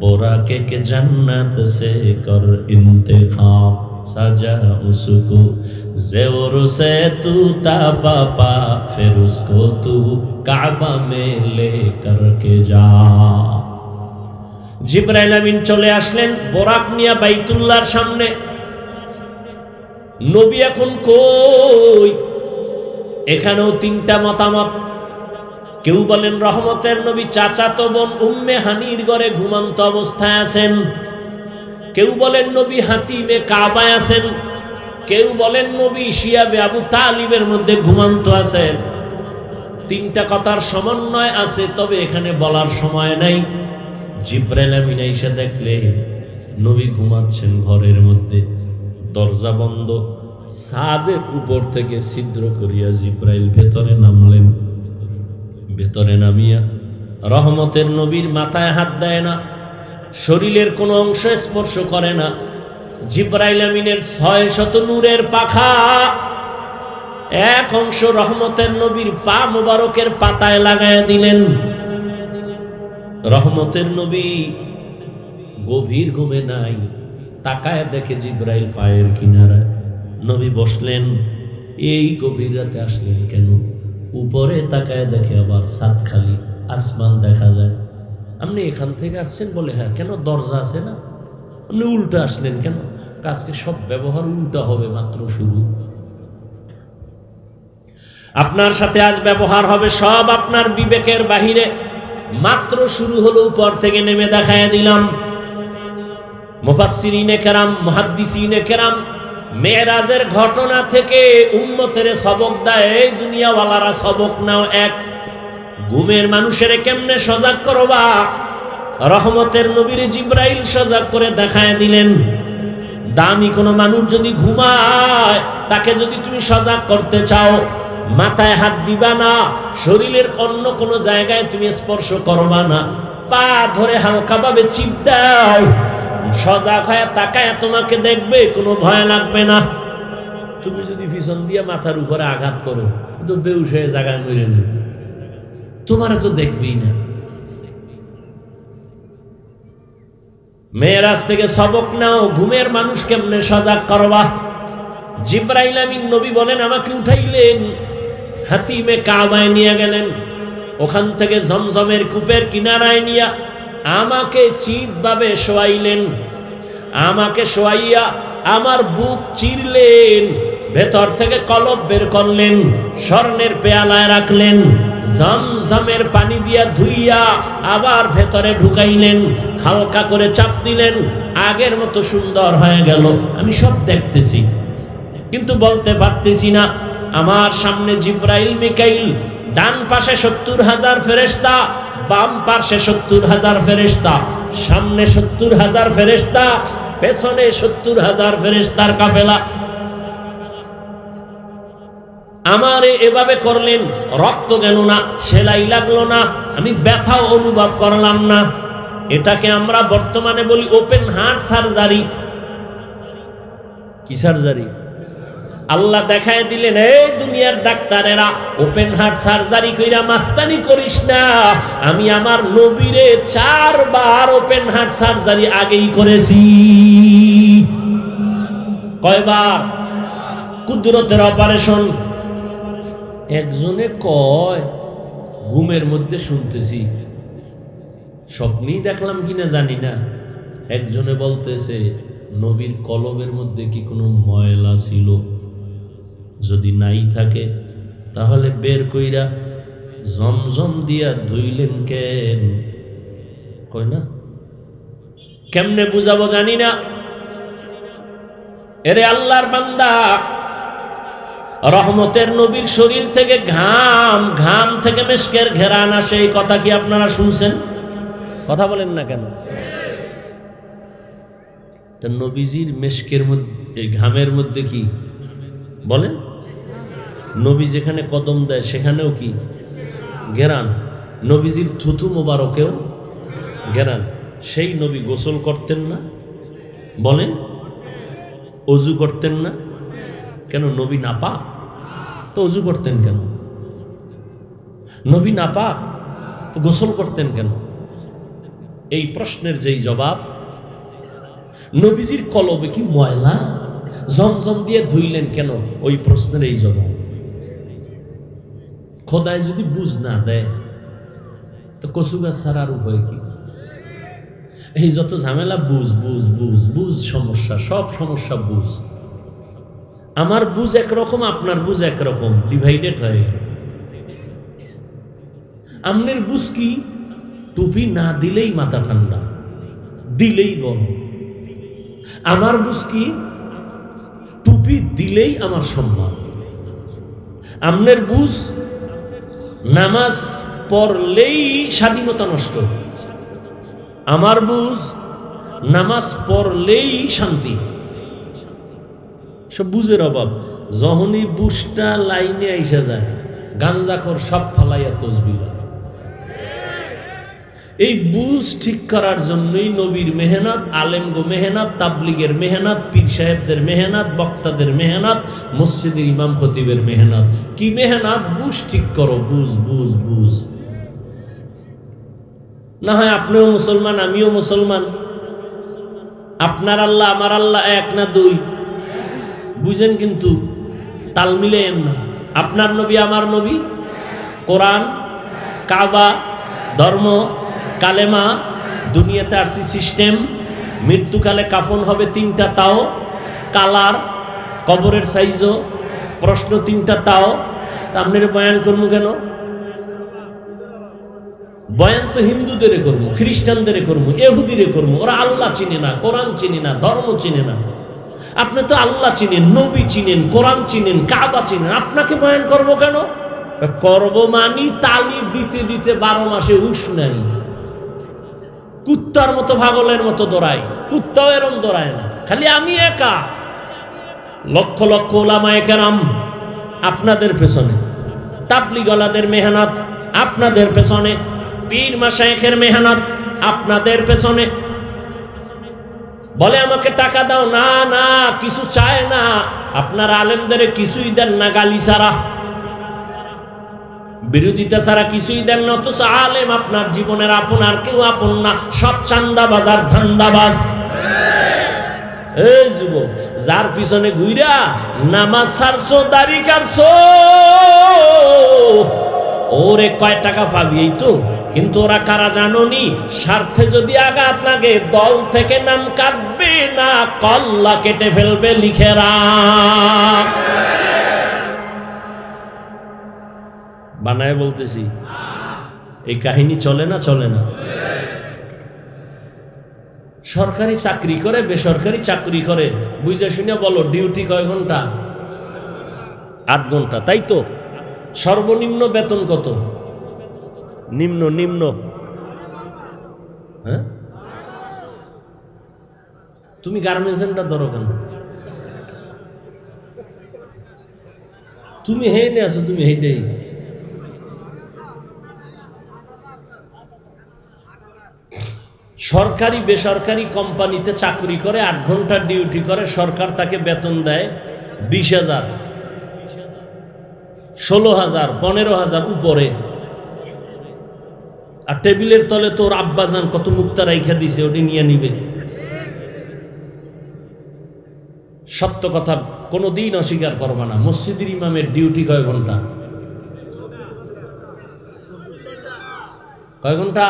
बोराके के जन्नत से कर इंतखाब, सजा उसको ज़ेवर से तू ताफा पा, फिर उसको तू काबा में ले करके जा। जिब्राइल आमीन चले आसलेन बोराक निया বাইতুল্লাহর সামনে। নবী এখন কই? এখানেও তিনটা মতামত। কেউ বলেন রহমতের নবী চাচাতো বোন উম্মে হানির ঘরে ঘুমন্ত অবস্থায় আছেন, কেউ বলেন নবী হাতিমে কাবায় আছেন, কেউ বলেন নবী শিয়াবে আবু তালিবের মধ্যে ঘুমন্ত আছেন। তিনটা কথার সমন্বয় আছে, তবে এখানে বলার সময় নাই। জিব্রাইল আমিন এসে দেখলেন নবী ঘুমাচ্ছেন ঘরের মধ্যে, দরজা বন্ধ। ছাদের উপর থেকে ছিদ্র করিয়া জিব্রাইল ভেতরে নামলেন। ভেতরে নামিয়া রহমতের নবীর মাথায় হাত দেয় না, শরীরের কোনো অংশ স্পর্শ করে না। জিব্রাইল আমিনের 600 নূরের পাখা এক অংশ রহমতের নবীর পা মোবারকের পাতায় লাগায়া দিলেন। রহমতের নবী গভীর ঘুমে নাই, তাকায় দেখে জিব্রাইল পায়ের কিনারায়। নবী বসলেন, এই গভীর রাতে আসলেন কেন? উপরে তাকায় দেখে আবার ছাদ খালি, আসমান দেখা যায়। আপনি এখান থেকে আসছেন? বলে হ্যাঁ। কেন? দরজা আছে না? আপনি উল্টা আসলেন কেন? আজকে সব ব্যবহার উল্টা হবে, মাত্র শুরু। আপনার সাথে আজ ব্যবহার হবে সব আপনার বিবেকের বাহিরে, মাত্র শুরু হলো। উপর থেকে নেমে দেখায় দিলাম। মুফাসসিরিনে কেরাম, মুহাদ্দিসিনে কেরাম মেরাজের ঘটনা থেকে উম্মতের সবক দেয়। এই দুনিয়াওয়ালারা সবক নাও। এক, ঘুমের মানুষের কেমনে সজাগ করবা? রহমতের নবীর জিব্রাইল সজাগ করে দেখায় দিলেন। দামি কোনো মানুষ যদি ঘুমায়, তাকে যদি তুমি সজাগ করতে চাও, মাথায় হাত দিবা না, শরীরের অন্য কোনো জায়গায় তুমি স্পর্শ করবা না, পা ধরে হালকাভাবে চিপ দাও, সজাগ হয়ে তাকায় তোমাকে দেখবে, কোনো ভয় লাগবে না। তুমি যদি পিছন দিয়ে মাথার উপরে আঘাত করো, তো বেহুশ হয়ে জায়গায় মরে যাবে, তোমার তো দেখবেই না। মেরাজ থেকে সবক নাও, ঘুমের মানুষ কেমনে সজাগ করবা। জিব্রাইল আমিন নবী বলেন, আমাকে উঠাইলেন, হাতিমে কাবায় নিয়ে গেলেন, ওখান থেকে জমজমের কূপের কিনারায় নিয়া আমাকে চিৎভাবে শোয়াইলেন। আমাকে শোয়াইয়া আমার বুক চিরলেন, ভেতর থেকে কলব বের করলেন, স্বর্ণের পেয়ালায় রাখলেন, জমজমের পানি দিয়া ধুইয়া আবার ভেতরে ঢুকাইলেন, হালকা করে চাপ দিলেন, আগের মতো সুন্দর হয়ে গেল। আমি সব দেখতেছি কিন্তু বলতে পারতেছি না। আমার সামনে জিব্রাইল মিকাইল, ডান পাশে 70,000 ফেরেশতা, বাম পাশে 70,000 ফেরেশতা, সামনে 70,000 ফেরেশতা, পেছনে 70,000 ফেরেশতার কাফেলা। আমারে এভাবে করলেন, রক্ত গেল না, সেলাই লাগলো না, আমি ব্যথাও অনুভব করলাম না। এটাকে আমরা বর্তমানে বলি ওপেন হার্ট সার্জারি। কি সার্জারি? আল্লাহ দেখায় দিলেন, এই দুনিয়ার ডাক্তারেরা ওপেন হার্ট সার্জারি কইরা মাস্তানি করিস না, আমি আমার নবীরে 4 বার ওপেন হার্ট সার্জারি আগেই করেছি। কয়বার? কুদরতের অপারেশন। একজনে কয়, ঘুমের মধ্যে শুনতেছি, স্বপ্নেই দেখলাম কিনা জানি না, একজনে বলতেছে নবীর কলবের মধ্যে কি কোনো ময়লা ছিল? যদি নাই থাকে তাহলে বের কইরা জমজম দিয়া ধুইলেন কেন? কয় না। কেমনে বুঝাবো জানি না। এরে আল্লাহর বান্দা, রহমতের নবীর শরীর থেকে ঘাম, ঘাম থেকে মেশকের ঘেরান আসে, এই কথা কি আপনারা শুনছেন? কথা বলেন না কেন? নবীজির মেশকের মধ্যে, ঘামের মধ্যে কি বলেন? নবী যেখানে কদম দেয় সেখানেও কি ঘেরান? নবীজির থুথু মোবারকেও ঘেরান। সেই নবী গোসল করতেন না? বলেন। অজু করতেন না কেন? নবী নাপাক তো অজু করতেন কেন? নবী নাপাক তো গোসল করতেন কেন? এই প্রশ্নের যেই জবাব, নবীজির কলবে কি ময়লা? জমজম দিয়ে ধুইলেন কেন? ওই প্রশ্নের এই জবাব। খোদায় যদি বুঝ না দেয় তো কচু গাছ ছাড়া আর উপায় কি? এই যত ঝামেলা, বুঝ বুঝ বুঝ বুঝ, সমস্যা, সব সমস্যা বুঝ। আমার বুঝ একরকম, আপনার বুঝ একরকম, ডিভাইডেড হয়ে গেল। আমনের বুঝ কি? টুপি না দিলেই মাথা ঠান্ডা, দিলেই গরম। আমার বুঝ কি? টুপি দিলেই আমার সম্মান। আমনের বুঝ নামাজ পড়লেই স্বাধীনতা নষ্ট। আমার বুঝ নামাজ পড়লেই শান্তি। সব বুঝের অভাব। যখনই বুঝটা লাইনে আইসা যায়, গাঞ্জাখর সব ফালাইয়া তসবিহ। এই বুঝ ঠিক করার জন্যই নবীর মেহনত, আলেমগো মেহনত, তাবলিগের মেহনত, পীর সাহেবদের মেহনত, বক্তাদের মেহনত, মসজিদের ইমাম খতিবের মেহনত। কি মেহনত? বুঝ ঠিক করো, বুঝ বুঝ বুঝ। না হয় আপনিও মুসলমান, আমিও মুসলমান, আপনার আল্লাহ আমার আল্লাহ এক না দুই, বুঝেন, কিন্তু তাল মিলেন না। আপনার নবী আমার নবী, কোরআন, কাবা, ধর্ম, কালেমা, দুনিয়াতে আসছি সিস্টেম, মৃত্যুকালে কাফন হবে 3টা, তাও কালার, কবরের সাইজও, প্রশ্ন 3টা, তাও। আপনার বয়ান করবো কেন? বয়ান তো হিন্দুদের করবো, খ্রিস্টানদের করবো, এহুদিরে করবো। ওরা আল্লাহ চিনে না, কোরআন চিনে না, ধর্ম চিনে না। আপনি তো আল্লাহ চিনেন, নবী চিনেন, কোরআন চিনেন, কাবা চিনেন, আপনাকে বয়ান করবো কেন? করব মানি তালি দিতে দিতে 12 মাসে উঠ নাই। কুত্তার মতো, পাগলের মতো দৌড়ায়, কুত্তাও এরম দৌড়ায় না। খালি আমি একা, লক্ষ লক্ষ ওলামায়ে কেরাম আপনাদের পেছনে, তাবলীগওয়ালাদের মেহনত আপনাদের পেছনে, পীর মাশায়েখের মেহনত আপনাদের পেছনে। বলে আমাকে টাকা দাও, না না, কিছু চায় না। আপনার আলেমদের কিছুই দেন না, গালি ছাড়া, বিরোধিতা ছাড়া কিছুই দেন না। অথচ আলেম আপনার জীবনের আপন, আর কেউ আপন না, সব চান্দাবাজ আর ধান্দাবাজ। এই যুবক, যার পিছনে ঘুইরা নামাজ ছাড়ছো, দাড়ি কাটছো, ওরে কয় টাকা পাবি এই তো। কিন্তু ওরা কারা জানোনি? স্বার্থে যদি আঘাত লাগে দল থেকে নাম কাটবে না, কল্লা কেটে ফেলবে, লিখে রাখ। বানায় বলতেছি, এই কাহিনী চলে না? চলে না? সরকারি চাকরি করে, বেসরকারি চাকরি করে, বুঝে শুনে বলো, ডিউটি কয় ঘন্টা? 8 ঘন্টা, তাই তো? সর্বনিম্ন বেতন কত? নিম্ন নিম্ন, হ্যাঁ? তুমি গার্মেন্টস সেন্টার ধরো কেন? তুমি হেঁটে আসো, তুমি হেঁটেই। সরকারি বেসরকারি কোম্পানিতে চাকরি করে, 8 ঘন্টা ডিউটি করে, সরকার তাকে বেতন দেয় 20,000। 16,000 15,000 উপরে, আর টেবিলের তলে তোর আব্বাজান কত মুক্তা রাইখা দিছে, ওটি নিয়ে নিবে। সত্য কথা কোনোদিন অস্বীকার করবা না। মসজিদের ইমামের ডিউটি কয় ঘন্টা? কয় ঘন্টা?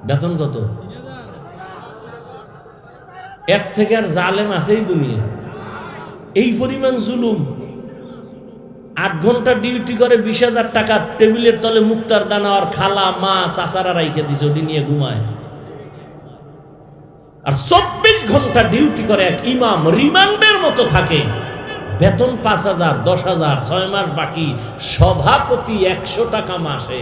বেতন কত? এর থেকে আর জালেম আছেই দুনিয়া? এই পরিমাণ জুলুম। 8 ঘন্টা ডিউটি করে 20,000 টাকা টেবিলের তলে মুক্তার দানা আর খালা মা চাচারা রাইখে দিছে, ওটি নিয়ে ঘুমায়। আর 24 ঘন্টা ডিউটি করে এক ইমাম, রিমান্ডের মতো থাকে, বেতন 5,000 10,000, 6 মাস বাকি, সভাপতি 100 টাকা মাসে,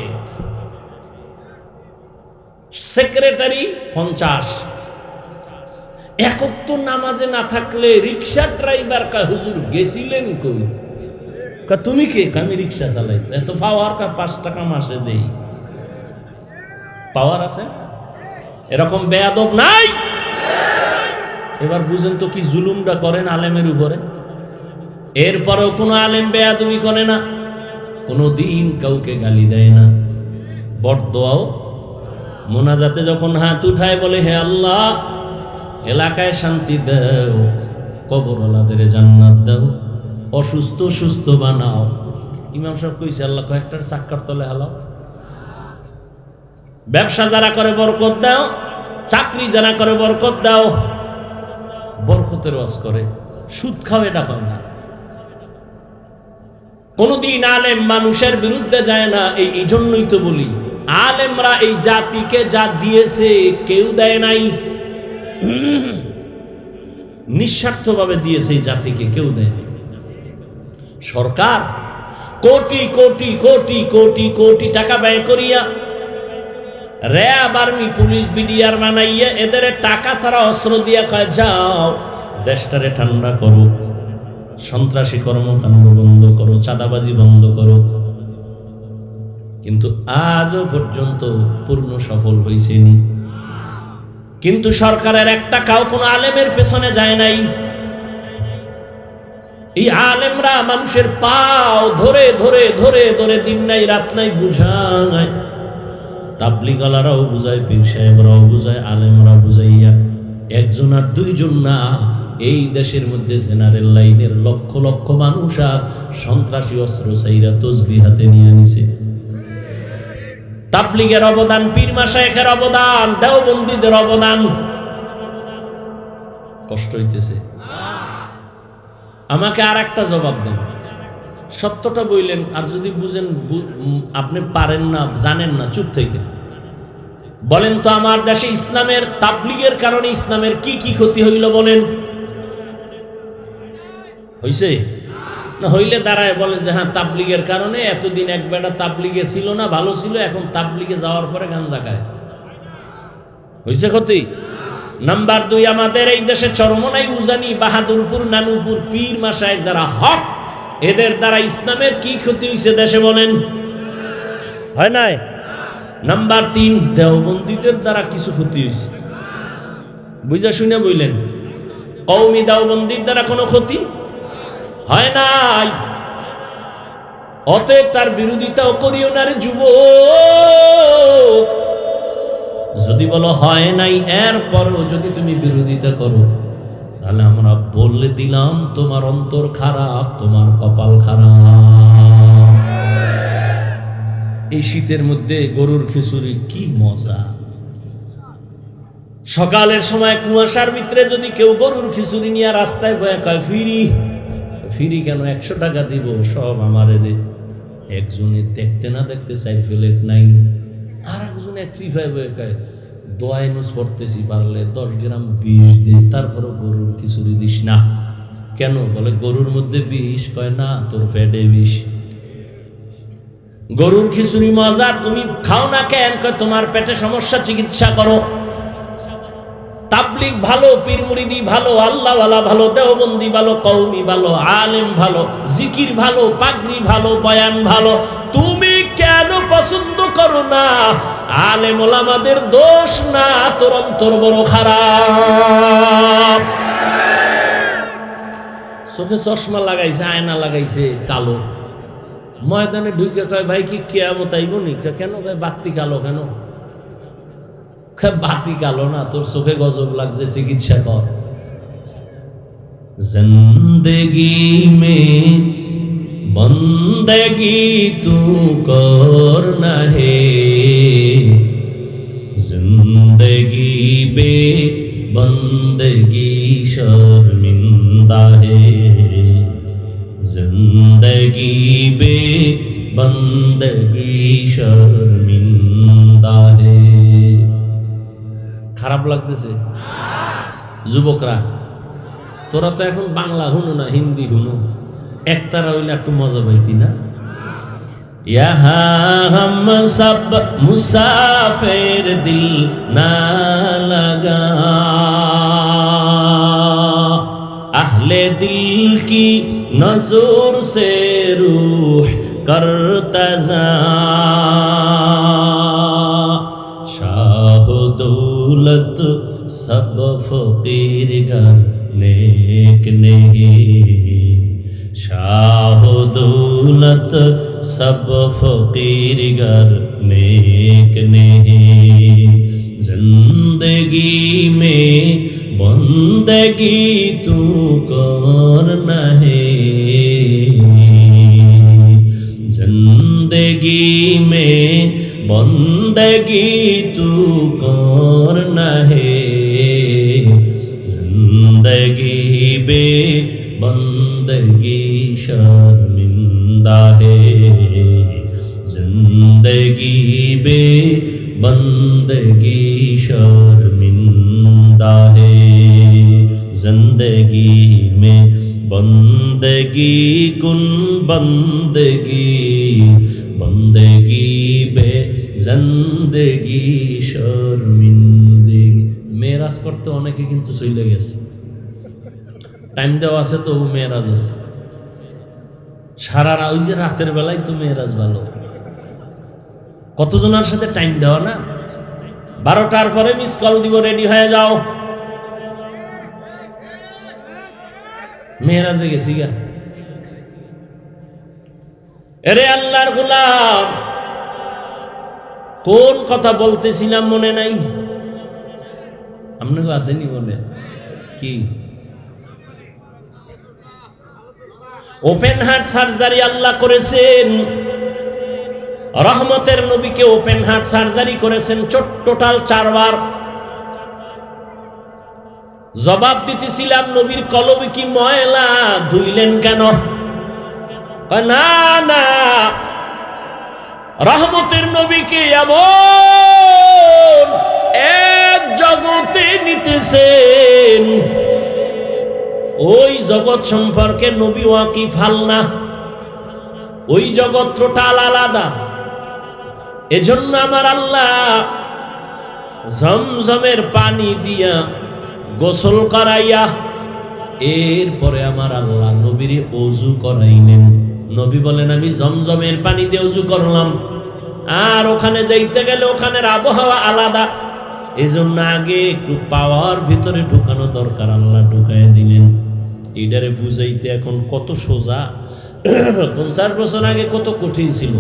সেক্রেটারি 50। একক তো নামাজে না থাকলে রিক্সা ড্রাইভার কয় হুজুর গেছিলেন কই? তুমি কে? আমি রিক্সা চালাই। এত পাওয়ার 5 টাকা মাসে দেই, পাওয়ার আছে? এরকম বেয়াদব নাই। এবার বুঝেন তো কি জুলুমটা করেন আলেমের উপরে। এরপরেও কোনো আলেম বেয়াদবি করে না, কোনো দিন কাউকে গালি দেয় না। বরদোয়াও মোনাজাতে যখন হাত উঠায় বলে, হে আল্লাহ এলাকায় শান্তি দাও, কবরওয়ালাদের জান্নাত দাও, অসুস্থ সুস্থ বানাও। ইমাম সাহেব কইছে আল্লাহ কয়েকটার চাক্কার তলে হালাও। ব্যবসা যারা করে বরকত দাও, চাকরি যারা করে বরকত দাও। বরকতের ওয়াজ করে, সুদ খাও এটা কয় না। কোনদিন আলেম মানুষের বিরুদ্ধে যায় না। এই জন্যই তো বলি আলেমরা এই জাতিকে যা দিয়েছে কেউ দেয় নাই, নিঃস্বার্থভাবে দিয়েছে এই জাতিকে, কেউ দেয় নাই। সরকার কোটি কোটি কোটি কোটি কোটি টাকা ব্যয় করিয়া র্যাব আর্মি পুলিশ বিডিআর বানাইয়া এদের টাকা ছাড়া অস্ত্র দিয়া কয় যাও দেশটারে ঠান্ডা করো, সন্ত্রাসী কর্মকাণ্ড বন্ধ করো, চাঁদাবাজি বন্ধ করো। কিন্তু আজও পর্যন্ত পূর্ণ সফল হয়েছেনি। কিন্তু সরকারের এক টাকাও কোনো আলেমের পেছনে যায় নাই। এই আলেমরা মানুষের পাও ধরে ধরে ধরে ধরে দিন নাই রাত নাই বুঝায়। তাবলিগালারাও বুঝায়, পীর সাহেবরাও বুঝায়, আলেমরা বুঝাইয়া একজন আর দুইজন না, এই দেশের মধ্যে জেনারেল লাইনের লক্ষ লক্ষ মানুষ আজ সন্ত্রাসী অস্ত্র চাইরা তসবিহ হাতে নিয়ে নিছে। তাবলিগের অবদান, পীর মাশায়েখের অবদান, দেওবন্দীদের অবদান। কষ্ট হইতেছে? আমাকে আর একটা জবাব দেন, সত্যটা বললেন, আর যদি বুঝেন আপনি পারেন না, জানেন না, চুপ থেকে বলেন তো আমার দেশে ইসলামের তাবলিগের কারণে ইসলামের কি কি ক্ষতি হইল বলেন? হইছে না? হইলে দাঁড়ায় বলে যে হ্যাঁ তাবলিগের কারণে এতদিন এক বেটা তাবলিগে ছিল না, ভালো ছিল, এখন তাবলিগে যাওয়ার পরে গাঞ্জা খায়। হইছে ক্ষতি? নাম্বার 2, আমাদের এই দেশে চরমনাই, উজানি, বাহাদুরপুর, নানুপুর পীর মাশায়েখ যারা হক, এদের দ্বারা ইসলামের কি ক্ষতি হয়েছে দেশে বলেন? হয় নাই? নাম্বার 3, দেওবন্দীদের দ্বারা কিছু ক্ষতি হয়েছে, বুঝা শুনে বললেন। কওমি দেওবন্দির দ্বারা কোনো ক্ষতি হয় নাই। অতএব তার বিরোধিতাও করিও না রে যুবক। যদি বলো হয় নাই, এরপরও যদি তুমি বিরোধিতা করো, তাহলে আমরা বলে দিলাম তোমার অন্তর খারাপ, তোমার কপাল খারাপ। এই শীতের মধ্যে গরুর খিচুড়ি কি মজা! সকালের সময় কুয়াশার ভিতরে যদি কেউ গরুর খিচুড়ি নিয়ে রাস্তায় বয়ে কয় ফিরি, ফিরি কেন, 100 টাকা দিব, সব আমারে দে। একজনে দেখতে না দেখতে 4 প্লেট নাই, আর একজনে এক চিফায় বয়ে কয় দোয়ায় নুস পড়তেছি, পারলে 10 গ্রাম বিষ দে, তারপরও গরুর খিচুড়ি দিস না। কেন? বলে গরুর মধ্যে বিষ। কয় না, তোর পেটে বিষ। গরুর খিচুড়ি মজা, তুমি খাও না কেন? কয় তোমার পেটে সমস্যা, চিকিৎসা করো। তাবলিগ ভালো, পীর মুরিদি ভালো, আল্লাহওয়ালা ভালো, দেওবন্দি ভালো, কওমি ভালো, আলেম ভালো, জিকির ভালো, পাগড়ি ভালো, বয়ান ভালো, তুমি কেন পছন্দ করো না? আলেম ওলামাদের দোষ না, তোর অন্তর বড় খারাপ। চোখে চশমা লাগাইছে, আয়না লাগাইছে কালো, ময়দানে ঢুকে কয় ভাই কি কিয়ামত আইব নি? কেন ভাই বাতি কালো কেন? বাতি কালো না, তোর চোখে গজব লাগছে, চিকিৎসা কর। জিন্দেগি মে বন্দেগি তু করনা হে, जिंदगी बे बंदगी शर्मिंदा है, जिंदगी बे बंदगी शर्मिंदा है। খারাপ লাগতেছে যুবকরা? তোরা তো এখন বাংলা হুনো না, হিন্দি হুনো, একতারা হইলে একটু মজা পাইতি না? यहाँ हम सब मुसाफिर दिल ना लगा, अहले दिल की नजर से रूह करता जा, शाह दौलत सब फकीर घर नेक नहीं, शाह दौलत सब फकीर घर नेक नहीं, जिंदगी में बंदगी तू करना है, जिंदगी में बंदगी तू करना है, जिंदगी बे बंदगी शर्मिंदा है, जिंदगी बे बंदगी शर्मिंदा है, जिंदगी में बंदगी कुन बंदगी, बंदगी बे जिंदगी शर्मिंदगी। মেরাজ করতে অনেকে কিন্তু চলে গেছে, টাইম দেওয়া আছে তো মেরাজ আছে সারা ওই যে রাতের বেলায় তো মেরাজ ভালো। কতজনের সাথে টাইম দেওয়া না, 12টার পরে মিস কল দিব, রেডি হয়ে যাও, মেরাজে গেছি গা। এরে আল্লাহর গোলাম, কোন কথা বলতেছিলাম মনে নাই? আপনাকে আসেনি মনে? কি ওপেন হার্ট সার্জারি আল্লাহ করেছেন, রহমতের নবীকে ওপেন হার্ট সার্জারি করেছেন টোটাল 4 বার। জবাব দিতেছিলাম নবীর কলবে কি ময়লা, ধুইলেন কেন? না না, রহমতের নবীকে এমন এক জগতে নিতেছেন, ওই জগৎ সম্পর্কে নবী ওয়াকিফ হাল না, ওই জগৎ টোটাল আলাদা। এজন্য আমার আল্লাহ জমজমের পানি দিয়া গোসল করাইয়া এরপরে আমার আল্লাহ নবীরে ওযু করাইলেন। নবী বলেন আমি জমজমের পানি দিয়ে ওযু করলাম, আর ওখানে যাইতে গেলে ওখানের আবহাওয়া আলাদা, এজন্য আগে একটু পাওয়ার ভিতরে ঢুকানো দরকার, আল্লাহ ঢুকাইয়া দিলেন। এইটারে বুঝাইতে এখন কত সোজা, 50 বছর আগে কত কঠিন ছিল,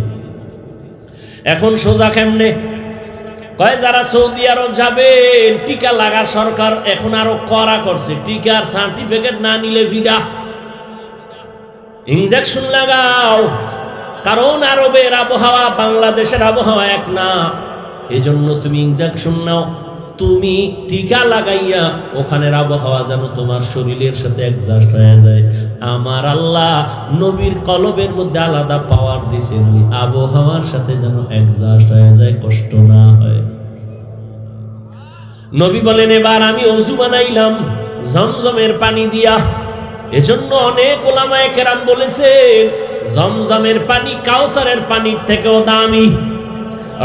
এখন সোজা কেমনে? কয় যারা সৌদি আরব যাবেন টিকা লাগা, সরকার এখন আরো কড়া করছে, টিকার সার্টিফিকেট না নিলে ভিডা, ইনজেকশন লাগাও, কারণ আরবের আবহাওয়া বাংলাদেশের আবহাওয়া এক না, এজন্য তুমি ইনজেকশন নাও, তুমি টিকা লাগাইয়া ওখানের আবহাওয়া যেন তোমার শরীরের সাথে অ্যাডজাস্ট হয়ে যায়। আমার আল্লাহ নবীর কলবের মধ্যে আলাদা পাওয়ার দিয়েছেন, ওই আবহাওয়ার সাথে যেন অ্যাডজাস্ট হয়ে যায়, কষ্ট না হয়। নবী বলেন এবার আমি ওযু বানাইলাম জমজমের পানি দিয়া। এজন্য অনেক উলামায়ে কেরাম বলেছেন জমজমের পানি কাউসারের পানির থেকেও দামি।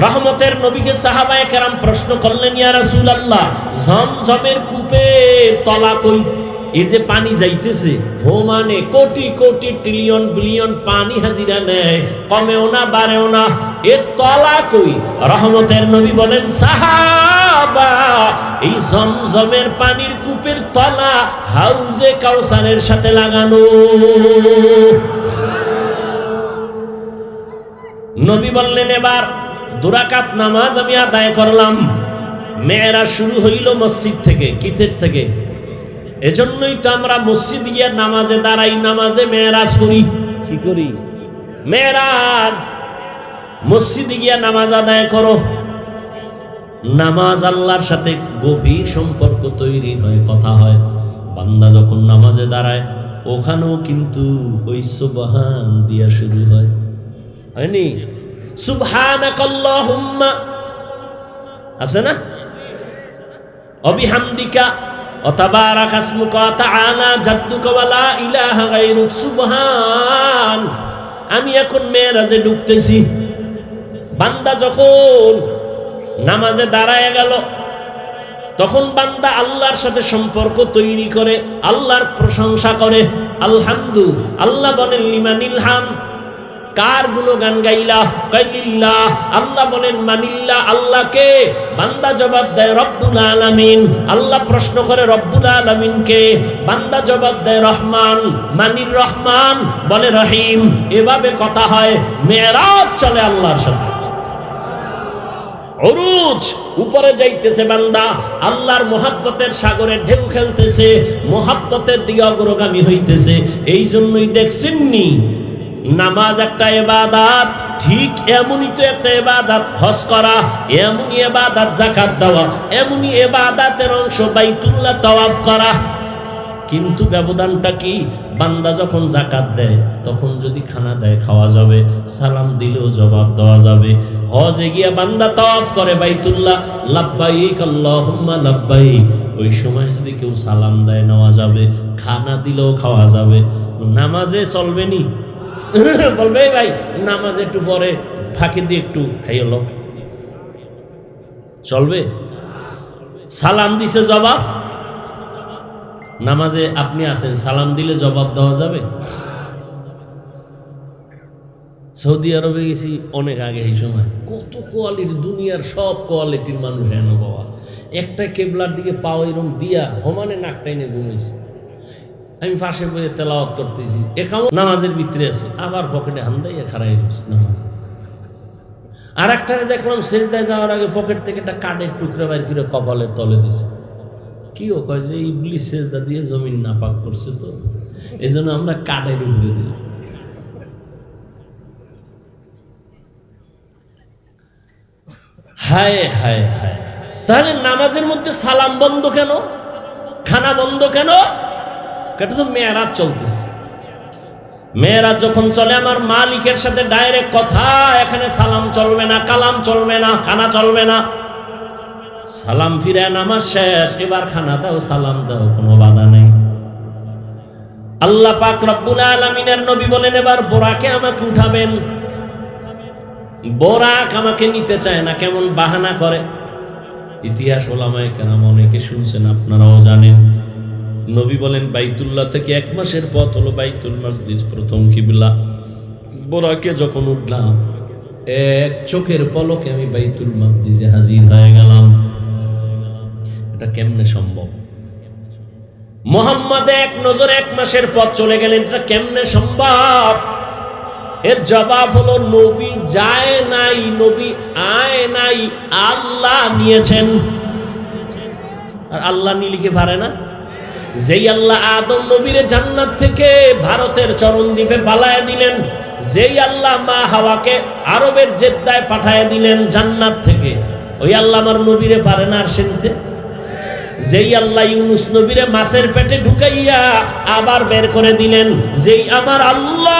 রহমতের নবীকে সাহাবায়ে কেরাম প্রশ্ন করলেন, ইয়া রাসূলুল্লাহ জমজমের কূপের তলা কই? এর যে পানি যাইতেছে ও মানে কোটি কোটি ট্রিলিয়ন বিলিয়ন পানি হাজিরা নেয়, কমেও না বাড়েও না, এর তলা কই? রহমতের নবী বলেন সাহাবা এই জমজমের পানির কূপের তলা হাউজে কাউসারের সাথে লাগানো। নবী বললেন এবার 2 রাকাত নামাজ আমি আদায় করলাম। মেয়েরাজ শুরু হইল মসজিদ থেকে, কিতের থেকে। এজন্যই তো আমরা মসজিদ গিয়ে নামাজে দাঁড়াই, নামাজে মেয়েরাজ করি। কি করি? মেয়েরাজ। মসজিদে গিয়ে নামাজ আদায় করো। নামাজ আল্লাহর সাথে গভীর সম্পর্ক তৈরি হয়, কথা হয়। বান্দা যখন নামাজে দাঁড়ায় ওখানেও কিন্তু ওই সুবহান দিয়া শুরু হয়, হয়নি? সুবহানাকাল্লাহুম্মা আছে না, অবিহামদিকা ওয়া তাবারাকা ইসমুকা ওয়া তাআলা জাদ্দুকা ওয়া লা ইলাহা গায়রুক। সুবহান। আমি এখন মেরাজে ঢুকতেছি। বান্দা যখন নামাজে দাঁড়ায় গেল তখন বান্দা আল্লাহর সাথে সম্পর্ক তৈরি করে, আল্লাহর প্রশংসা করে। আলহামদু, আল্লাহ বলেন লিমানিল হাম, কার গুণগান গাইলা? কাইলিল্লাহ। আল্লাহ বলেন মানিল্লাহ, আল্লাহকে। বান্দা জবাব দেয় রব্বুল আলামিন। আল্লাহ প্রশ্ন করে রব্বুল আলামিন কে? বান্দা জবাব দেয় রহমান। মানির রহমান, বলে রহিম। এভাবে কথা হয়। মেরাজ চলে আল্লাহর সাথে। উরুজ, উপরে যাইতেছে বান্দা, আল্লাহর মোহাব্বতের সাগরে ঢেউ খেলতেছে, মোহাব্বতের দিকে অগ্রগামী হইতেছে। এই জন্যই দেখছেননি নামাজ একটা ইবাদত, ঠিক এমনই তো একটা ইবাদত হজ করা, এমনই ইবাদত যাকাত দেওয়া, এমনই ইবাদতের অংশ বাইতুল্লাহ তাওয়াফ করা। কিন্তু ব্যবধানটা কি? বান্দা যখন যাকাত দেয় তখন যদি খানা দেয় খাওয়া যাবে, সালাম দিলেও জবাব দেওয়া যাবে। হজে গিয়া বান্দা তাওয়াফ করে বাইতুল্লাহ, লাব্বাইক আল্লাহুম্মা লাব্বাইক, ওই সময় যদি কেউ সালাম দেয় নেওয়া যাবে, খানা দিলেও খাওয়া যাবে। নামাজে চলবে নি? বলবে ভাই নামাজে একটু পরে ফাঁকি দিয়ে একটু খাইল, চলবে? সালাম দিছে জবাব, নামাজে আপনি আছেন, সালাম দিলে জবাব দেওয়া যাবে? সৌদি আরবে গেছি অনেক আগে, এই সময় কত কোয়ালিটির, দুনিয়ার সব কোয়ালিটির মানুষ এনে বাবা। একটা কেবলার দিকে পাও এরকম দিয়া হমানে নাকটাইনে ঘুমেছি। আমি পাশে বইয়ে তেলাওয়াত করতেছি, একাও নামাজের ভিতরে আছে, আবার পকেটে হান্দাইয়া খারাই রয়েছে নামাজ। আর একটা দেখলাম সেজদায় যাওয়ার আগে পকেট থেকে একটা কাঠের টুকরা বাইর করে কপালের তলে দিছে। কি ও কয় যে ইবলিস সেজদা দিয়ে জমিন নাপাক করছে, তো এই জন্য আমরা কাঠের উপরে দিই। হায় হায় হায়। তাহলে নামাজের মধ্যে সালাম বন্ধ কেন? খানা বন্ধ কেন? এটা তো মেরাজ চলতেছে। মেরাজ যখন চলে আমার মালিকের সাথে ডাইরেক্ট কথা, এখানে সালাম চলবে না, কালাম চলবে না, খানা চলবে না। সালাম ফিরে নামাজ শেষ, এবার খানা দাও, সালাম দাও, কোনো বাধা নেই। আল্লাহ পাক রব্বুল আলামিনের নবী বলেন এবার বোরাকে আমাকে উঠাবেন। বোরাক আমাকে নিতে চায় না, কেমন বাহানা করে। ইতিহাস ওলামায়ে কেরাম অনেকে শুনছেন, আপনারাও জানেন। নবী বলেন বাইতুল্লাহ থেকে 1 মাসের পথ হলো বাইতুল মাকদিস, প্রথম কিবলা। বোরাকে যখন উঠলাম এক চোখের পলকে আমি বাইতুল মাকদিসে হাজির হয়ে গেলাম। এটা কেমনে সম্ভব? মুহাম্মদ এক নজরে 1 মাসের পথ চলে গেলেন, এটা কেমনে সম্ভব? এর জবাব হলো নবী যায় নাই, নবী আয় নাই, আল্লাহ নিয়েছেন। আর আল্লাহ নিলিকে পারে না? যেই আল্লাহ আদম নবীরে জান্নাত থেকে ভারতের চরণদ্বীপে পালায়া দিলেন, যেই আল্লাহ মা হাওয়াকে আরবের জেদ্দায় পাঠায়া দিলেন জান্নাত থেকে, ওই আল্লাহ আমার নবীরে পারে না আর শুনতে? যেই আল্লাহ ইউনুস নবীরে মাছের পেটে ঢুকাইয়া আবার বের করে দিলেন, যেই আমার আল্লাহ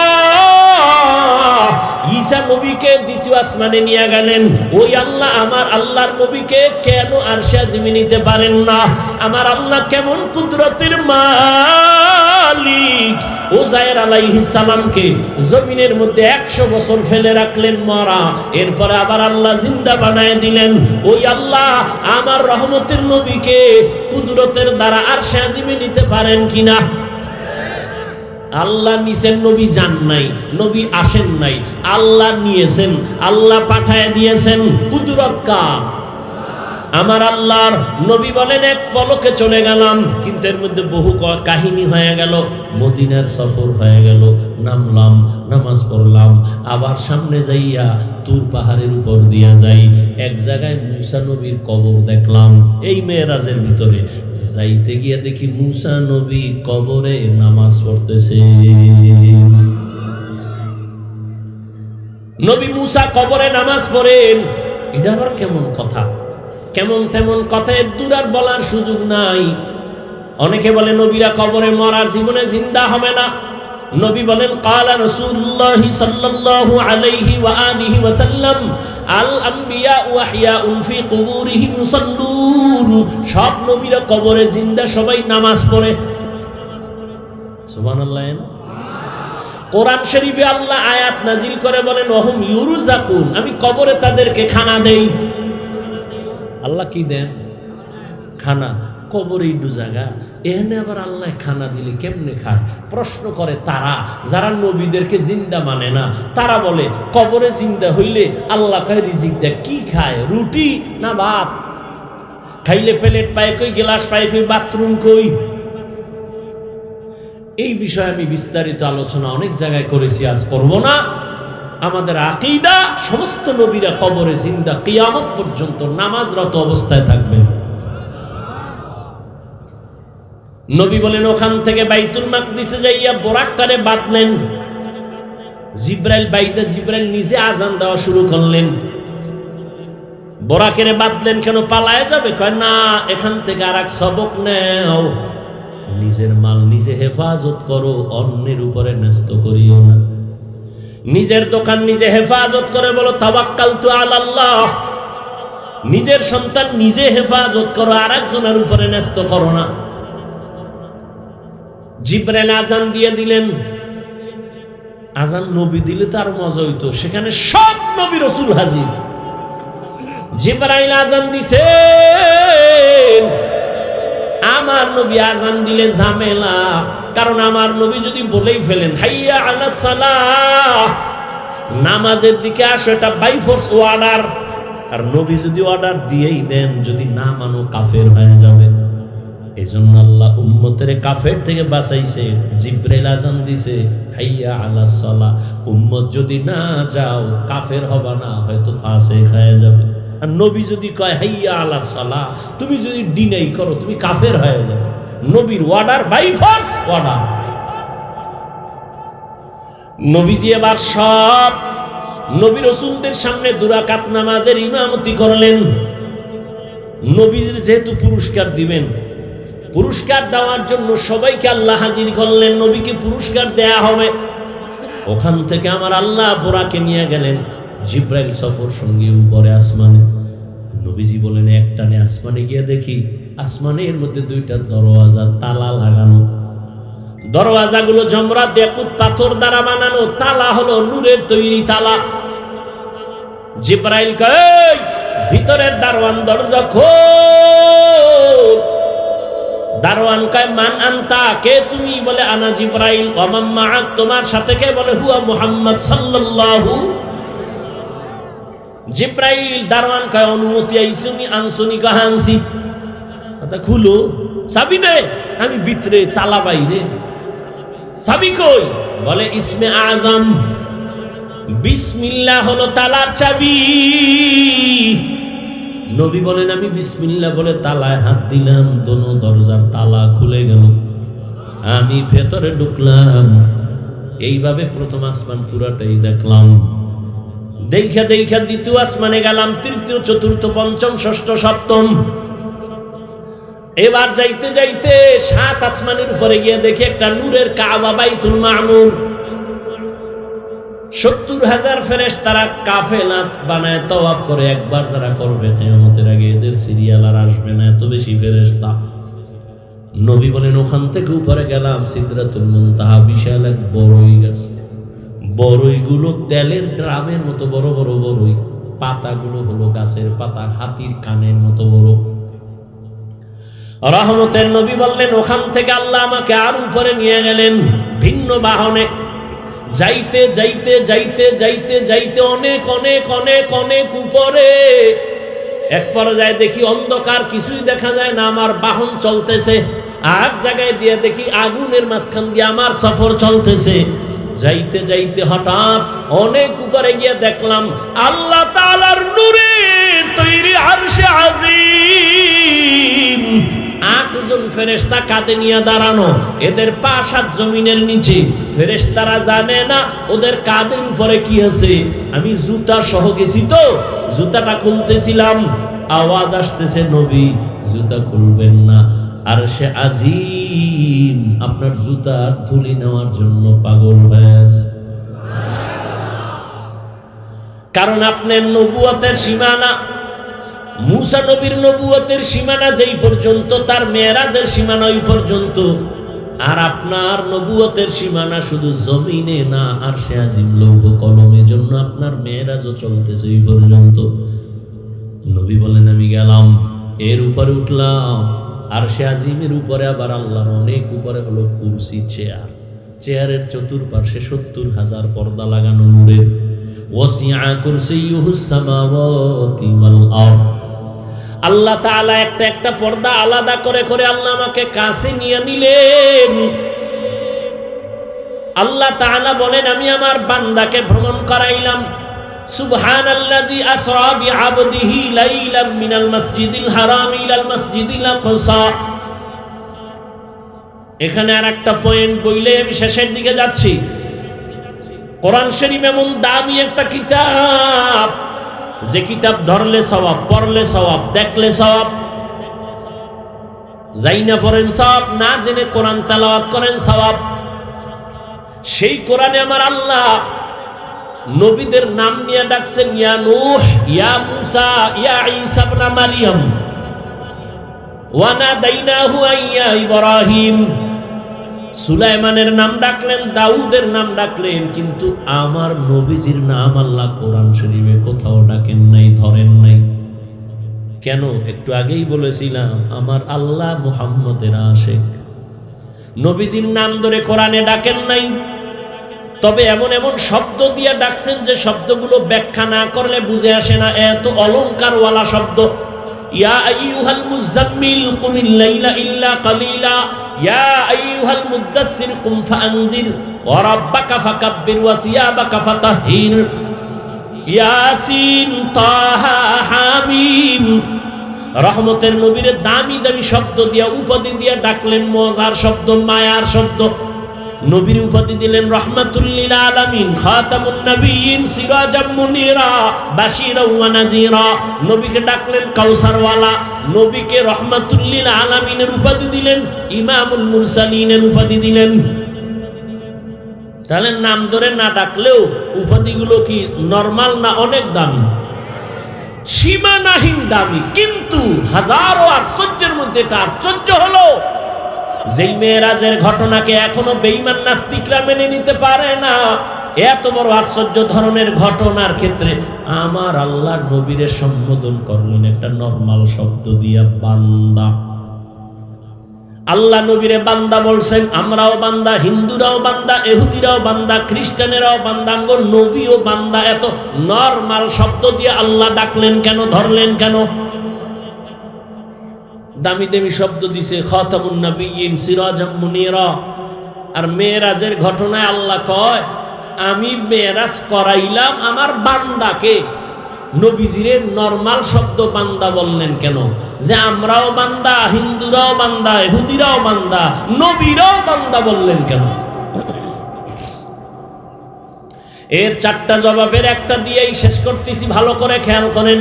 ঈসা নবীকে দ্বিতীয় আসমানে নিয়ে গেলেন, ওই আল্লাহ আমার আল্লাহর নবীকে কেন আরশে আজিমে নিতে পারেন না? আমার আল্লাহ কেমন কুদরতের মালিক! উযায়ের আলাইহিস সালামকে জমিনের মধ্যে 100 বছর ফেলে রাখলেন মরা, এরপরে আবার আল্লাহ জিন্দা বানায় দিলেন। ওই আল্লাহ আমার রহমতের নবীকে কুদরতের দ্বারা আরশে আজিমে নিতে পারেন কিনা? আল্লাহ নিছেন, নবী যান নাই, নবী আসেন নাই, আল্লাহ নিয়েছেন, আল্লাহ পাঠায় দিয়েছেন। কুদরত কার? আমার আল্লাহর নবী বলেন এক পলকে চলে গেলাম, কিন্তু এর মধ্যে বহু কাহিনী হয়ে গেল। মদিনার সফর হয়ে গেল, নামলাম, নামাজ পড়লাম, আবার সামনে যাইয়া তুর পাহাড়ের উপর দিয়া যাই, এক জায়গায় মুসা নবীর কবর দেখলাম। এই মেরাজের ভিতরে যাইতে গিয়া দেখি মুসা নবী কবরে নামাজ পড়তেছে। নবী মুসা কবরে নামাজ পড়েন, এটা আবার কেমন কথা? কেমন তেমন কথা, দূর আর বলার সুযোগ নাই। অনেকে বলে নবীরা কবরে মরার জীবনে জিন্দা হবে না। নবী বলেন ক্বালা রাসূলুল্লাহ সাল্লাল্লাহু আলাইহি ওয়া আলিহি ওয়া সাল্লাম আল আম্বিয়া ওয়া আহইয়াউন ফি কুবুরিহিম ইউসাল্লুন। সব নবীরা কবরে জিন্দা, সবাই নামাজ পড়ে। সুবহানাল্লাহ। কোরআন শরীফে আল্লাহ আয়াত নাজিল করে বলেন ওয়াহুম ইউরজাকুন, আমি কবরে তাদেরকে খানা দেই। আল্লাহ কি দেন? খানা। কবরে ইডু জায়গা, এখানে আবার আল্লাহ খানা দিলে কেমনে খায়? প্রশ্ন করে তারা যারা নবীদেরকে জিন্দা মানে না। তারা বলে কবরে জিন্দা হইলে আল্লাহ কয় রিজিক দেয়, কি খায়? রুটি না ভাত? খাইলে প্লেট পায় কই, গ্লাস পায় কই, বাথরুম কই? এই বিষয়ে আমি বিস্তারিত আলোচনা অনেক জায়গায় করেছি, আজ করব না। আমাদের আকীদা সমস্ত নবীরা কবরে জিন্দা, কিয়ামত পর্যন্ত নামাজরত অবস্থায় থাকবেন। নবী বলেন ওখান থেকে বাইতুল মাকদিসে যাইয়া বোরাকটারে বাঁধলেন। জিব্রাইল বাইতে, জিব্রাইল নিজে আজান দেওয়া শুরু করলেন। বোরাকেরে বাঁধলেন কেন? পালায় যাবে? কয় না, এখান থেকে আর এক সবক নেও, নিজের মাল নিজে হেফাজত করো, অন্যের উপরে ন্যস্ত করিও না। নিজের দোকান নিজে হেফাজত করে বলো তাওয়াক্কালতু আলাল্লাহ। নিজের সন্তান নিজে হেফাজত করো, আর একজনের উপরে ন্যস্ত করো না। জিব্রাইল আজান দিয়ে দিলেন। আজান নবী দিলে তো আরো মজা হইতো, সেখানে সব নবী রাসূল হাজির। জিব্রাইল আজান দিছে, আমার নবী আজান দিলে ঝামেলা, কারণ আমার নবী যদি বলেই ফেলেন হাইয়া আলাস সালাহ, নামাজের দিকে আসো, এটা বাই ফোর্স অর্ডার। আর নবী যদি অর্ডার দিয়েই দেন, যদি না মানো কাফের হয়ে যাবে। এজন্য আল্লাহ উম্মতের কাফের থেকে বাঁচাইছে। জিব্রাইল আজান দিছে হাইয়া আলাস সালাহ, উম্মত যদি না যাও কাফের হবা না, হয়তো ফাসিক হয়ে যাবে। আর নবী যদি কয় হাইয়া আলাস সালাহ, তুমি যদি ডিনাই করো, তুমি কাফের হয়ে যাবে। নবীর অর্ডার বাই ফোর্স অর্ডার। নবীজি এবার সব নবী রাসূলদের সামনে দুরাকাত নামাজের ইমামতি করলেন। নবীর যেহেতু পুরস্কার দিবেন, পুরস্কার দেওয়ার জন্য সবাইকে আল্লাহ হাজির করলেন। নবীকে পুরস্কার দেয়া হবে। ওখান থেকে আমার আল্লাহ বোরাকে নিয়ে গেলেন। জিব্রাইল সফর সঙ্গে উপরে আসমানে। নবীজি বলেন একটানে আসমানে গিয়ে দেখি আসমানের মধ্যে দুইটা দরওয়াজা, তালা লাগানো। দরওয়াজাগুলো জমরাত ইয়াকুত পাথর দ্বারা বানানো, তালা হলো নূরের তৈরি তালা। জিব্রাইল কয় ভিতরের দারওয়ান দরজা খোল। দারওয়ান কয় মান আনতা, কে তুমি? বলে আনা জিব্রাইল। ওয়া মান মাআক, তোমার সাথে কে? বলে হুয়া মুহাম্মদ সাল্লাল্লাহু। জিব্রাইল দারওয়ান কয় অনুমতি আইসুনি আনসুনি? কয় আনছি। আচ্ছা খুলো, চাবি দে। আমি ভিতরে, তালা বাইরে। চাবি কই? বলে ইসমে আজম, বিসমিল্লাহ হলো তালার চাবি। নবী বলেন আমি বিসমিল্লাহ বলে তালায় হাত দিলাম, দোনো দরজার তালা খুলে গেল। আমি ভেতরে ঢুকলাম। এইভাবে প্রথম আসমান পুরাটাই দেখলাম। দেখা দেখা দ্বিতীয় আসমানে গেলাম, তৃতীয়, চতুর্থ, পঞ্চম, ষষ্ঠ, সপ্তম। এবার যাইতে যাইতে সাত আসমানের উপরে গিয়ে দেখি একটা নূরের কাবা, বাইতুল মামুর। ৭০,০০০ ফেরেশতারা কাফেলা বানায় তওয়াফ করে। একবার যারা করবে কিয়ামতের আগে এদের সিরিয়াল আর আসবে না, এত বেশি ফেরেশতা। নবী বলেন ওখান থেকে উপরে গেলাম সিদরাতুল মুনতাহা, বিশাল এক বড়ই গাছ। বড়ইগুলো তেলের ড্রামের মতো বড় বড় বড়ই, পাতাগুলো হলো গাছের পাতা, হাতির কানের মতো বড়। রহমতের নবী বললেন ওখান থেকে আল্লাহ আমাকে আর উপরে নিয়ে গেলেন ভিন্ন বাহনে। যাইতে যাইতে যাইতে যাইতে যাইতে অনেক অনেক অনেক অনেক উপরে এক পর্যায়ে দেখি অন্ধকার, কিছুই দেখা যায় না, আমার বাহন চলতেছে। এক জায়গায় দিয়ে দেখি আগুনের মাঝখান দিয়ে আমার সফর চলতেছে। যাইতে যাইতে হঠাৎ অনেক উপরে গিয়ে দেখলাম আল্লাহ তাআলার নূরে তৈরি আরশে আজিম, 8 জন ফেরেশতা কাঁধে নিয়ে দাঁড়ানো, এদের পা 7 জমিনের নিচে। ফেরেশতারা জানে না ওদের কাঁধের উপরে কি আছে। আমি জুতা সহ গেছি তো, জুতাটা খুলতেছিলাম, আওয়াজ আসতেছে, নবী জুতা খুলবেন না, আরশে আজিম আপনার জুতার ধুলি নেওয়ার জন্য পাগল হয়ে আছে। কারণ আপনার নবুয়তের সীমানা, মুসা নবীর নবুয়তের সীমানা যেই পর্যন্ত, তার মেরাজের সীমানা ওই পর্যন্ত। আর আপনার নবুয়তের সীমানা শুধু জমিনে না, আরশে আজিম লৌহ কলমের জন্য আপনার মেরাজও চলতেছে ওই পর্যন্ত। নবী বলেন আমি গেলাম, এর উপরে উঠলাম, আরশে আজিমের উপরে আবার আল্লাহর অনেক উপরে হলো কুরসি, চেয়ার। চেয়ারের চতুর্পার্শ্বে 70,000 পর্দা লাগানো নূরের। ওয়াসিআ কুরসিয়ুহুস সামাওয়াতি ওয়াল আরদ। আল্লাহ তাআলা একটা একটা পর্দা আলাদা করে করে আল্লাহ আমাকে কাছে নিয়ে নিলেন। আল্লাহ তাআলা বলেন আমি আমার বান্দাকে ভ্রমণ করাইলাম। সুবহানাল্লাযী আসরা বিআবদিহি লাইলাম মিনাল মাসজিদিল হারাম ইলাল মাসজিদিল আকসা। এখানে আর একটা পয়েন্ট বইলে আমি শেষের দিকে যাচ্ছি। কোরআন শরীফ এমন দামি একটা কিতাব, যে কিতাব ধরলে সওয়াব, পড়লে সওয়াব, দেখলে সওয়াব। যাই না পড়েন সওয়াব, না জেনে কোরআন তেলাওয়াত করেন সওয়াব। সেই কোরআনে আমার আল্লাহ নবীদের নাম নিয়ে ডাকছেন, ইয়া নূহ, ইয়া মূসা, ইয়া ঈসা ইবনে মারইয়াম, ওয়া নাদাইনাহু ইয়া ইব্রাহিম। সুলাইমানের নাম ডাকলেন, দাউদের নাম ডাকলেন, কিন্তু আমার নবীজির নাম আল্লাহ কোরআন শরীফে কোথাও ডাকেন নাই, ধরেন নাই। কেন? একটু আগেই বলেছিলাম আমার আল্লাহ মুহাম্মদের আশিক। নবীজির নাম ধরে কোরআনে ডাকেন নাই, তবে এমন এমন শব্দ দিয়ে ডাকছেন যে শব্দগুলো ব্যাখ্যা না করলে বুঝে আসে না, এত অলংকারওয়ালা শব্দ। ইয়া আইয়ুহাল মুযাম্মিল কুমিল লাইলা ইল্লা কালিলা, ইয়া আইয়ুহাল মুদ্দাসসির কুম ফাআনজির ওয়া রাব্বাকা ফাকাব্বির ওয়া সিয়াবাকা ফাতাহহির। ইয়াসিন, তাহা, হামিম। রহমতের নবীরে দামি দামি শব্দ দিয়া, উপাধি দিয়া ডাকলেন, মজার শব্দ, মায়ার শব্দ। নবীর উপাধি দিলেন রাহমাতুল লিল আলামিন, খাতামুন নবিয়্যিন, সিরাজাম মুনিরা, বাশীরা ওয়া নাযীরা। নবীকে ডাকলেন কাউসারওয়ালা। নবীকে রাহমাতুল লিল আলামিনের উপাধি দিলেন, ইমামুল মুরসালিনের উপাধি দিলেন। তাহলে নাম ধরে না ডাকলেও উপাধিগুলো কি নরমাল না অনেক দামি? সীমানাহীন দামি। কিন্তু হাজারো আশ্চর্যের মধ্যে একটা আশ্চর্য হলো, যেই মেরাজের ঘটনাকে এখনো বেঈমান নাস্তিকরা মেনে নিতে পারে না, এত বড় আশ্চর্য ধরনের ঘটনার ক্ষেত্রে আমার আল্লাহ নবীরে সম্বোধন করলেন একটা নরমাল শব্দ দিয়া, বান্দা। আল্লাহ নবীরে বান্দা বলছেন। আমরাও বান্দা, হিন্দুরাও বান্দা, ইহুদিরাও বান্দা, খ্রিস্টানেরাও বান্দা, নবীও বান্দা। এত নরমাল শব্দ দিয়ে আল্লাহ ডাকলেন কেন, ধরলেন কেন? দামি দামি শব্দ দিছে, খাতামুন নবিয়্যিন, সিরাজাম মুনিরা। আর মেরাজের ঘটনায় আল্লাহ কয় আমি মেরাজ করাইলাম আমার বান্দাকে। নবীজিরে নরমাল শব্দ বান্দা বললেন কেন? যে আমরাও বান্দা, হিন্দুরাও বান্দা, ইহুদিরাও বান্দা, নবীরাও বান্দা বললেন কেন? এর 4টা জবাবের একটা দিয়েই শেষ করতেছি, ভালো করে খেয়াল করেন।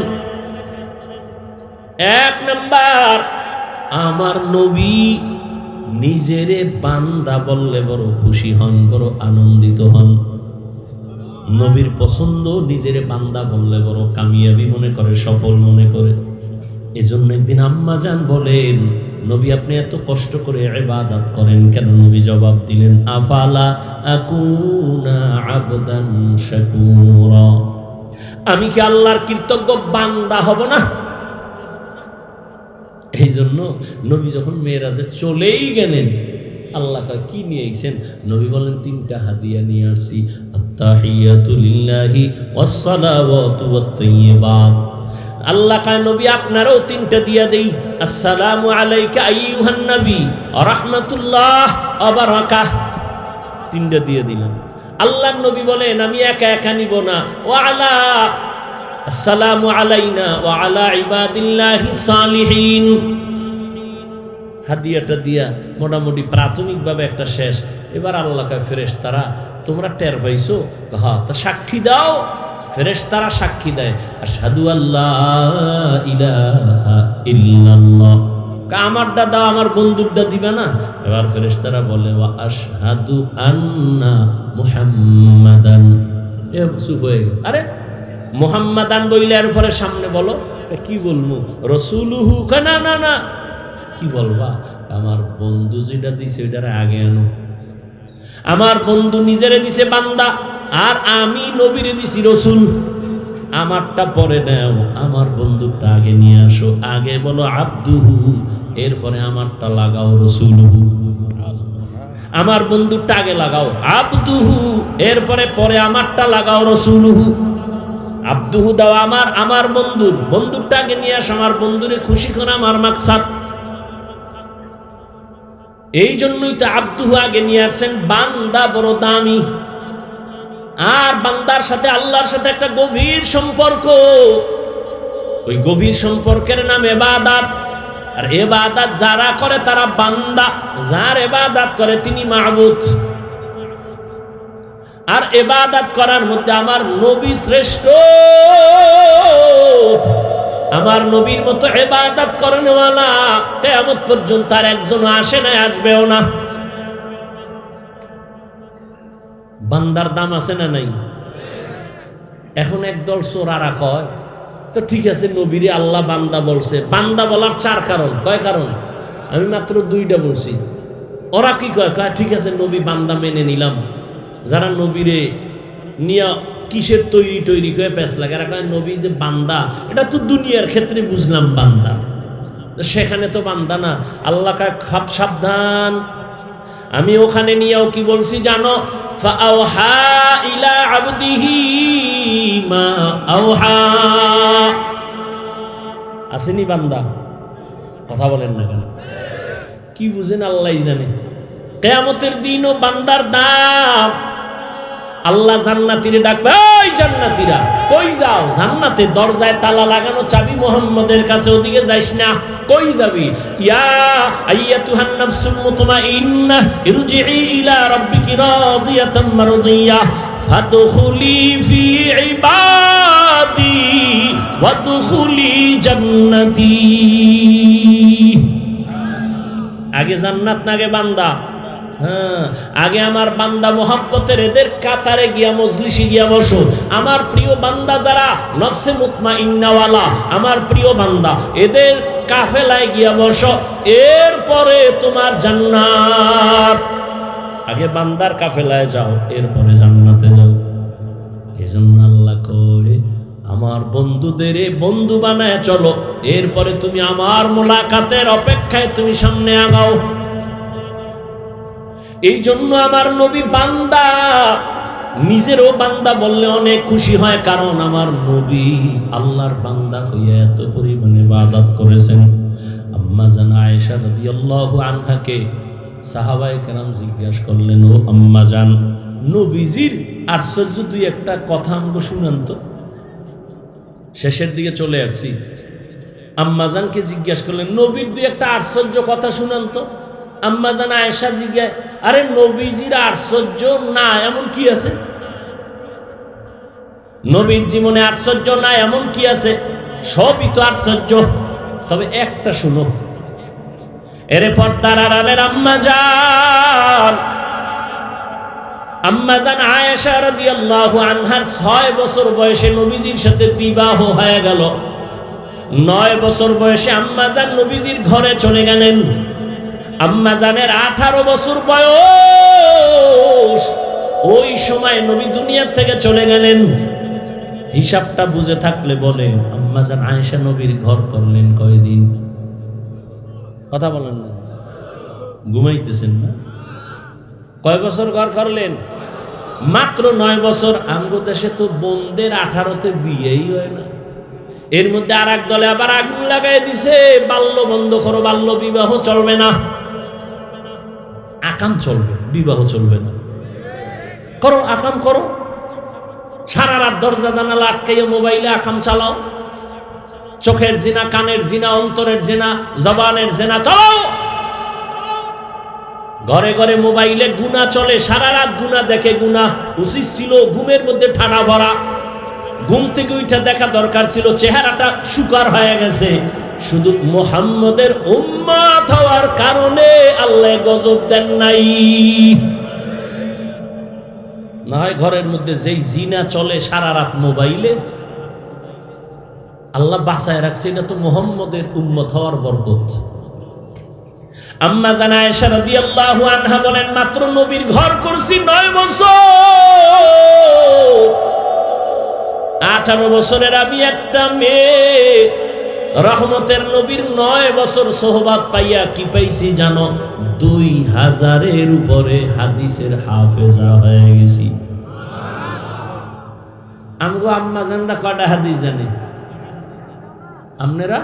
1 নাম্বার, আমার নবী নিজেরে বান্দা বললে বড় খুশি হন, বড় আনন্দিত হন। নবীর পছন্দ, নিজেরে বান্দা বললে বড় কামিয়াবি মনে করে, সফল মনে করে। এজন্য একদিন আম্মা জান বলেন, নবী আপনি এত কষ্ট করে ইবাদত করেন কেন? নবী জবাব দিলেন, আফালা আকুনা আবদান শাকুরা। আমি কি আল্লাহর কৃতজ্ঞ বান্দা হব না? এই জন্য নবী যখন মেরাজে চলেই গেলেন, আল্লাহ কি নিয়ে আইছেন? নবী বলেন 3টা হাদিয়া নিয়ে আসছি, আত্তাহিয়াতু লিল্লাহি ওয়াস সালাওয়াতু ওয়াত তাইয়্যিবাত। আল্লাহ কয় নবী আপনারও তিনটা দিয়া দেই, আসসালামু আলাইকা আইয়ুহান নবী ওয়া রাহমাতুল্লাহ ওয়া বারাকাহ, তিনটা দিয়ে দিলাম। আল্লাহর নবী বলেন আমি একা একা নিব না, ওয়া আলা আসসালামু আলাইনা ওয়া আলা ইবাদিল্লাহিস সালিহিন। হাদিয়াটা দিয়া মোটামুটি প্রাথমিকভাবে একটা শেষ। এবার আল্লাহ কয় ফেরেশতারা তোমরা টের পাইছো? হ্যাঁ, তা সাক্ষী দাও। ফেরেশতারা সাক্ষী দেয়, আশহাদু আল্লাহ ইলাহা ইল্লাল্লাহ। আমারটা দাও, আমার বন্ধুরটা দিবে না? এবার ফেরেশতারা বলে ওয়া আশহাদু আন্না মুহাম্মাদান। এ চুপ হয়ে গেছে। আরে মুহাম্মাদান বইলে এর পরে সামনে বলো, কি বলবো? রাসূলুহু। না না না, কি বলবা? আমার বন্ধু যেটা দিছে ওইটার আগে আনো। আমার বন্ধু নিজেরে দিছে বান্দা, আর আমি নবীরে দিছি রসুল। আমারটা পরে নাও, আমার বন্ধুরটা আগে নিয়ে আসো। আগে বলো আব্দুহু, এরপরে আমারটা লাগাও রসুলুহু। আমার বন্ধুরটা আগে লাগাও আব্দুহু, এরপরে পরে আমারটা লাগাও রসুলুহু। আব্দুহু দাও আমার বন্ধুরটা আগে নিয়ে আসো। আমার বন্ধুরে খুশি করা আমার মাকসাদ। এই জন্যই তো আব্দুহু আগে নিয়ে আসছেন। বান্দা বড় দামি, আর বান্দার সাথে আল্লাহর সাথে একটা গভীর সম্পর্ক। ওই গভীর সম্পর্কের নাম ইবাদত। আর ইবাদত যারা করে তারা বান্দা, যার ইবাদত করে তিনি মাবুদ। আর ইবাদত করার মধ্যে আমার নবী শ্রেষ্ঠ। আমার নবীর মতো ইবাদত করেনওয়ালা কিয়ামত পর্যন্ত আর একজন আসে না, আসবেও না। বান্দার দাম আছে না নাই? এখন একদল চোরারা কয় তো ঠিক আছে, নবীরে আল্লাহ বান্দা বলছে। বান্দা বলার চার কারণ, কয় কারণ? আমি মাত্র দুইটা বলছি। ওরা কি কয়? কয় ঠিক আছে নবী বান্দা মেনে নিলাম। যারা নবীরে নিয়া কিসের তৈরি করে পেছ লাগে, এরা কয় নবী যে বান্দা, এটা তো দুনিয়ার ক্ষেত্রে বুঝলাম বান্দা, সেখানে তো বান্দা না। আল্লাহ কয় খাপ সাবধান, আমি ওখানে নিয়েও কি বলছি জানো? ফাআওহা ইলা আবদিহি মা আওহা। আসেনি বান্দা? কথা বলেন না কেন? কি বুঝেন আল্লাহই জানে। কিয়ামতের দিনও বান্দার দাম। আল্লাহ জান্নাতীরে ডাকবে, ওই জান্নাতীরা কই যাও? জান্নাতে দরজায় তালা লাগানো, চাবি মুহাম্মদের কাছে, ওদিকে যাইস না। কই যাবি? ইয়া আইয়াতুহান নাফসুল মুতমাইন্নাহ ইরজিই ইলা রাব্বিকি রাদিয়াতাম মারদিয়াহ ফাদখুলি ফি ইবাদি ওয়াদখুলি জান্নাতি। আগে জান্নাত না আগে বান্দা? হ্যাঁ, আগে আমার বান্দা মোহাব্বতের এদের কাতারে গিয়া মজলিসে গিয়া বসো। আমার প্রিয় বান্দা যারা নফসে মুতমাইন্নাওয়ালা, আমার প্রিয় বান্দা, এদের কাফেলায় গিয়া বসো, এরপরে তোমার জান্নাত। আগে বান্দার কাফেলায় যাও, এরপরে জান্নাতে যাও। এজন্য আল্লাহ কয় আমার বন্ধুদের বন্ধু বানায় চলো, এরপরে তুমি আমার মোলাকাতের অপেক্ষায় তুমি সামনে আগাও। এই জন্য আমার নবী বান্দা, নিজেরও বান্দা বললে অনেক খুশি হয়, কারণ আমার নবী আল্লাহর বান্দা হইয়া এত পরিমাণে ইবাদত করেছেন। আম্মা জান আয়েশা রাদিয়াল্লাহু আনহাকে সাহাবায়ে কেরাম জিজ্ঞাসা করলেন, ও আম্মা জান, নবীজির আশ্চর্য দুই একটা কথা আমাকে শুনান তো। শেষের দিকে চলে আসছি। আম্মা জানকে জিজ্ঞাসা করলেন, নবীর দুই একটা আশ্চর্য কথা শুনান তো। আম্মা জান আয়েশা জিজ্ঞাসা, আরে নবীজির আশ্চর্য না এমন কি আছে? নবীর জীবনে আশ্চর্য না এমন কি আছে? সবই তো আশ্চর্য, তবে একটা শুনো। এর পর্দার আড়ালের আম্মা জান আয়েশা রাদিয়াল্লাহু আনহার 6 বছর বয়সে নবীজির সাথে বিবাহ হয়ে গেল। 9 বছর বয়সে আম্মা জান নবীজির ঘরে চলে গেলেন। আম্মা জানের 18 বছর বয়স, ওই সময় নবী দুনিয়া থেকে চলে গেলেন। হিসাবটা বুঝে থাকলে বলেন আম্মা জান আয়েশা নবীর ঘর করলেন কয়দিন? কথা বলেন না, ঘুমাইতেছেন না? কয় বছর ঘর করলেন? মাত্র 9 বছর। আমগো দেশে তো বোনদের 18তে বিয়েই হয় না। এর মধ্যে আর এক দলে আবার আগুন লাগাই দিছে, বাল্য বন্ধ করো, বাল্য বিবাহ চলবে না, আকাম চলবে, বিবাহ চলবে না। করো, আকাম করো, সারা রাত দরজা জানালা আটকাইয়া মোবাইলে আকাম চালাও, চোখের জিনা, কানের জিনা, অন্তরের জিনা, জবানের জিনা চালাও। ঘরে ঘরে মোবাইলে গুনাহ চলে, সারা রাত গুনাহ দেখে। গুনাহ উচিত ছিল ঘুমের মধ্যে ঠাড়া ভরা, ঘুম থেকে উঠা দেখা দরকার ছিল, চেহারাটা শুকার হয়ে গেছে। শুধু মুহাম্মদের উম্মত হওয়ার কারণে আল্লাহ গজব দেন নাই। না হয় ঘরের মধ্যে যেই জিনা চলে সারা রাত মোবাইলে, আল্লাহ বাঁচায় রাখছে, এটা তো মুহাম্মদের উম্মত হওয়ার বরকত। আম্মা জান আয়েশা রাদিয়াল্লাহু আনহা বলেন, মাত্র নবীর ঘর করছি 9 বছর। 18 বছরের আমি একটা মেয়ে, রহমতের নবীর 9 বছর সোহবাত পাইয়া কি পাইছি জানো? 2000-এর উপরে হাদিসের হাফেজা হয়ে গেছি। আমগো আম্মা জানরা কয়টা হাদিস জানে? আপনারা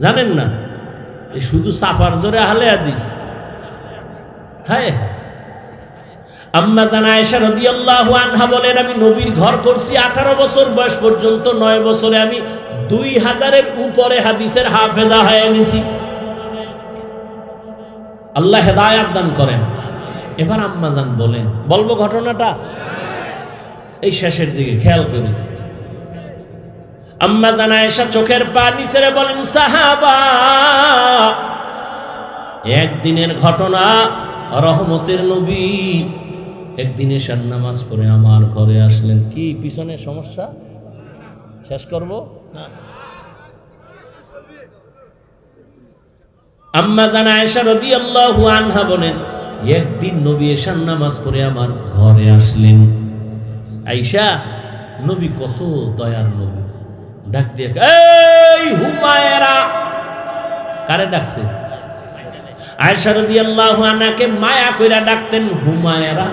জানেন না? শুধু সাফার জোরে আহলে হাদিস। হ্যাঁ, আম্মা জান আয়েশা রাদিয়াল্লাহু আনহা বলেন, আমি নবীর ঘর করছি 18 বছর বয়স পর্যন্ত। 9 বছরে আমি 2000-এর উপরে হাদিসের হাফেজা হয়ে গেছি। আল্লাহ হেদায়েত দান করেন। এবার আম্মা জান বলেন, বলবো ঘটনাটা এই শেষের দিকে, খেয়াল করি। আম্মা জান আয়েশা চোখের পানি ছেড়ে বলেন, সাহাবা, একদিনের ঘটনা, রহমতের নবী একদিন এশার নামাজ পড়ে আমার ঘরে আসলেন। কি পিছনে সমস্যা? শেষ করব না? আম্মা জান আয়েশা রাদিয়াল্লাহু আনহা বলেন, একদিন নবী এশার নামাজ পড়ে আমার ঘরে আসলেন। আয়েশা, নবী কত দয়ার নবী, ডাক দিয়ে, এই হুমায়রা। কারে ডাকছে? আয়েশা রাদিয়াল্লাহু আনহাকে মায়া কইরা ডাকতেন হুমায়রা।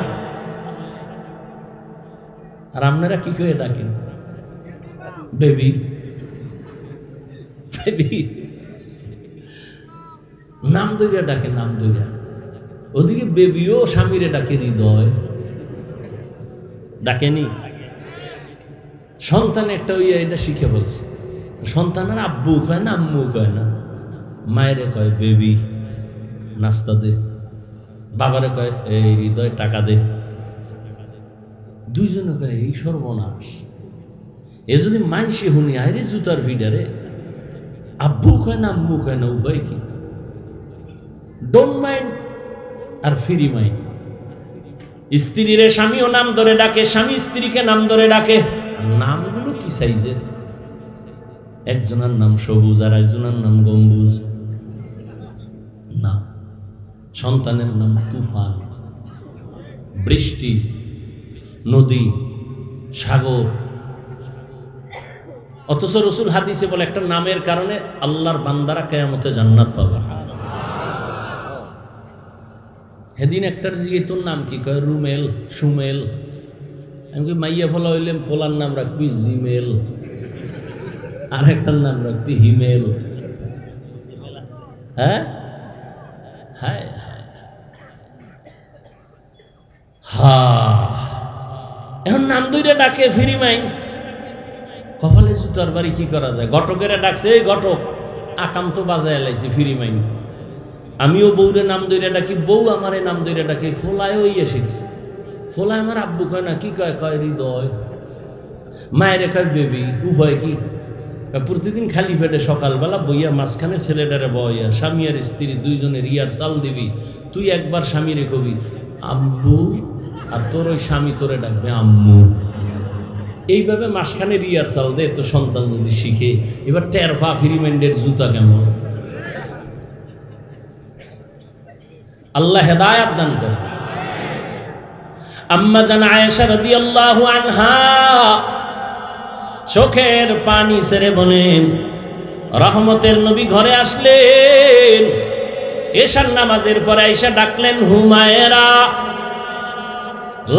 আর আপনারা কি করে ডাকেন? বেবি, বেবি নাম দইরা ডাকে, নাম দইরা। ওদিকে বেবিও স্বামীরে ডাকে হৃদয়, ডাকেনি? সন্তান একটা ওই এটা শিখে বলছে, সন্তানের আব্বু কয় না, আম্মু কয় না, মায়েরে কয় বেবি, নাস্তা দে। বাবারে কয় এই হৃদয়, টাকা দে। দুইজনে কয় এই সর্বনাশ। এ যদি মানসি হুনি আরে জুতার ভিডারে, আব্বু কয় না, আম্মু কয় না, উভয় কি? ডোন্ট মাইন্ড আর ফ্রি মাইন্ড। স্ত্রীরে স্বামীও নাম ধরে ডাকে, স্বামী স্ত্রীকে নাম ধরে ডাকে। নামগুলো কি সাইজের? একজনের নাম সবুজ আর একজনের নাম গম্বুজ না। সন্তানের নাম তুফান, বৃষ্টি, নদী, সাগর। অথচ রাসূল হাদিসে বলে একটা নামের কারণে আল্লাহর বান্দারা কিয়ামতে জান্নাত পাবে। সেদিন একটার জিগে তোর নাম কি? কয় রুমেল, সুমেল। আমি কি মাইয়া ফলা হইলাম, পোলার নাম রাখবি জিমেল, আর একটার নাম রাখবি হিমেল। হ্যাঁ, হায় এখন নাম দুইটা ডাকে ফ্রি মাইন্ড। কপালে জুতার বাড়ি, কি করা যায়? ঘটকেরা ডাকছে, এই ঘটক, আকাম তো বাজায় লাইছে, ফ্রি মাইন্ড। আমিও বউরে নাম দইরা ডাকি, বউ আমারে নাম দইরা ডাকে। ফোলায়ও ইয়ে শিখছে। ফোলায় আমার আব্বু কয় না, কি কয়? কয় হৃদয়। মায়ের কয় বেবি। উভয় কি? প্রতিদিন খালি পেটে সকালবেলা বইয়া মাঝখানে ছেলেটারে বইয়া, স্বামী আর স্ত্রী দুইজনের ইয়ার চাল দিবি। তুই একবার স্বামীরে কবি আব্বু, আর তোর ওই স্বামী তোরে ডাকবে আম্মু। এইভাবে মাঝখানে রিয়ার চাল দে, তো সন্তান যদি শিখে। এবার টের পা ফ্রি মাইন্ডের জুতা কেমন। আল্লাহ হেদায়েত দান করে। আম্মা জান আয়েশা রাদিয়াল্লাহু আনহা চোখের পানি ছেড়ে বলেন, রহমতের নবী ঘরে আসলেন। এশার নামাজের পরে আয়েশা ডাকলেন হুমায়রা।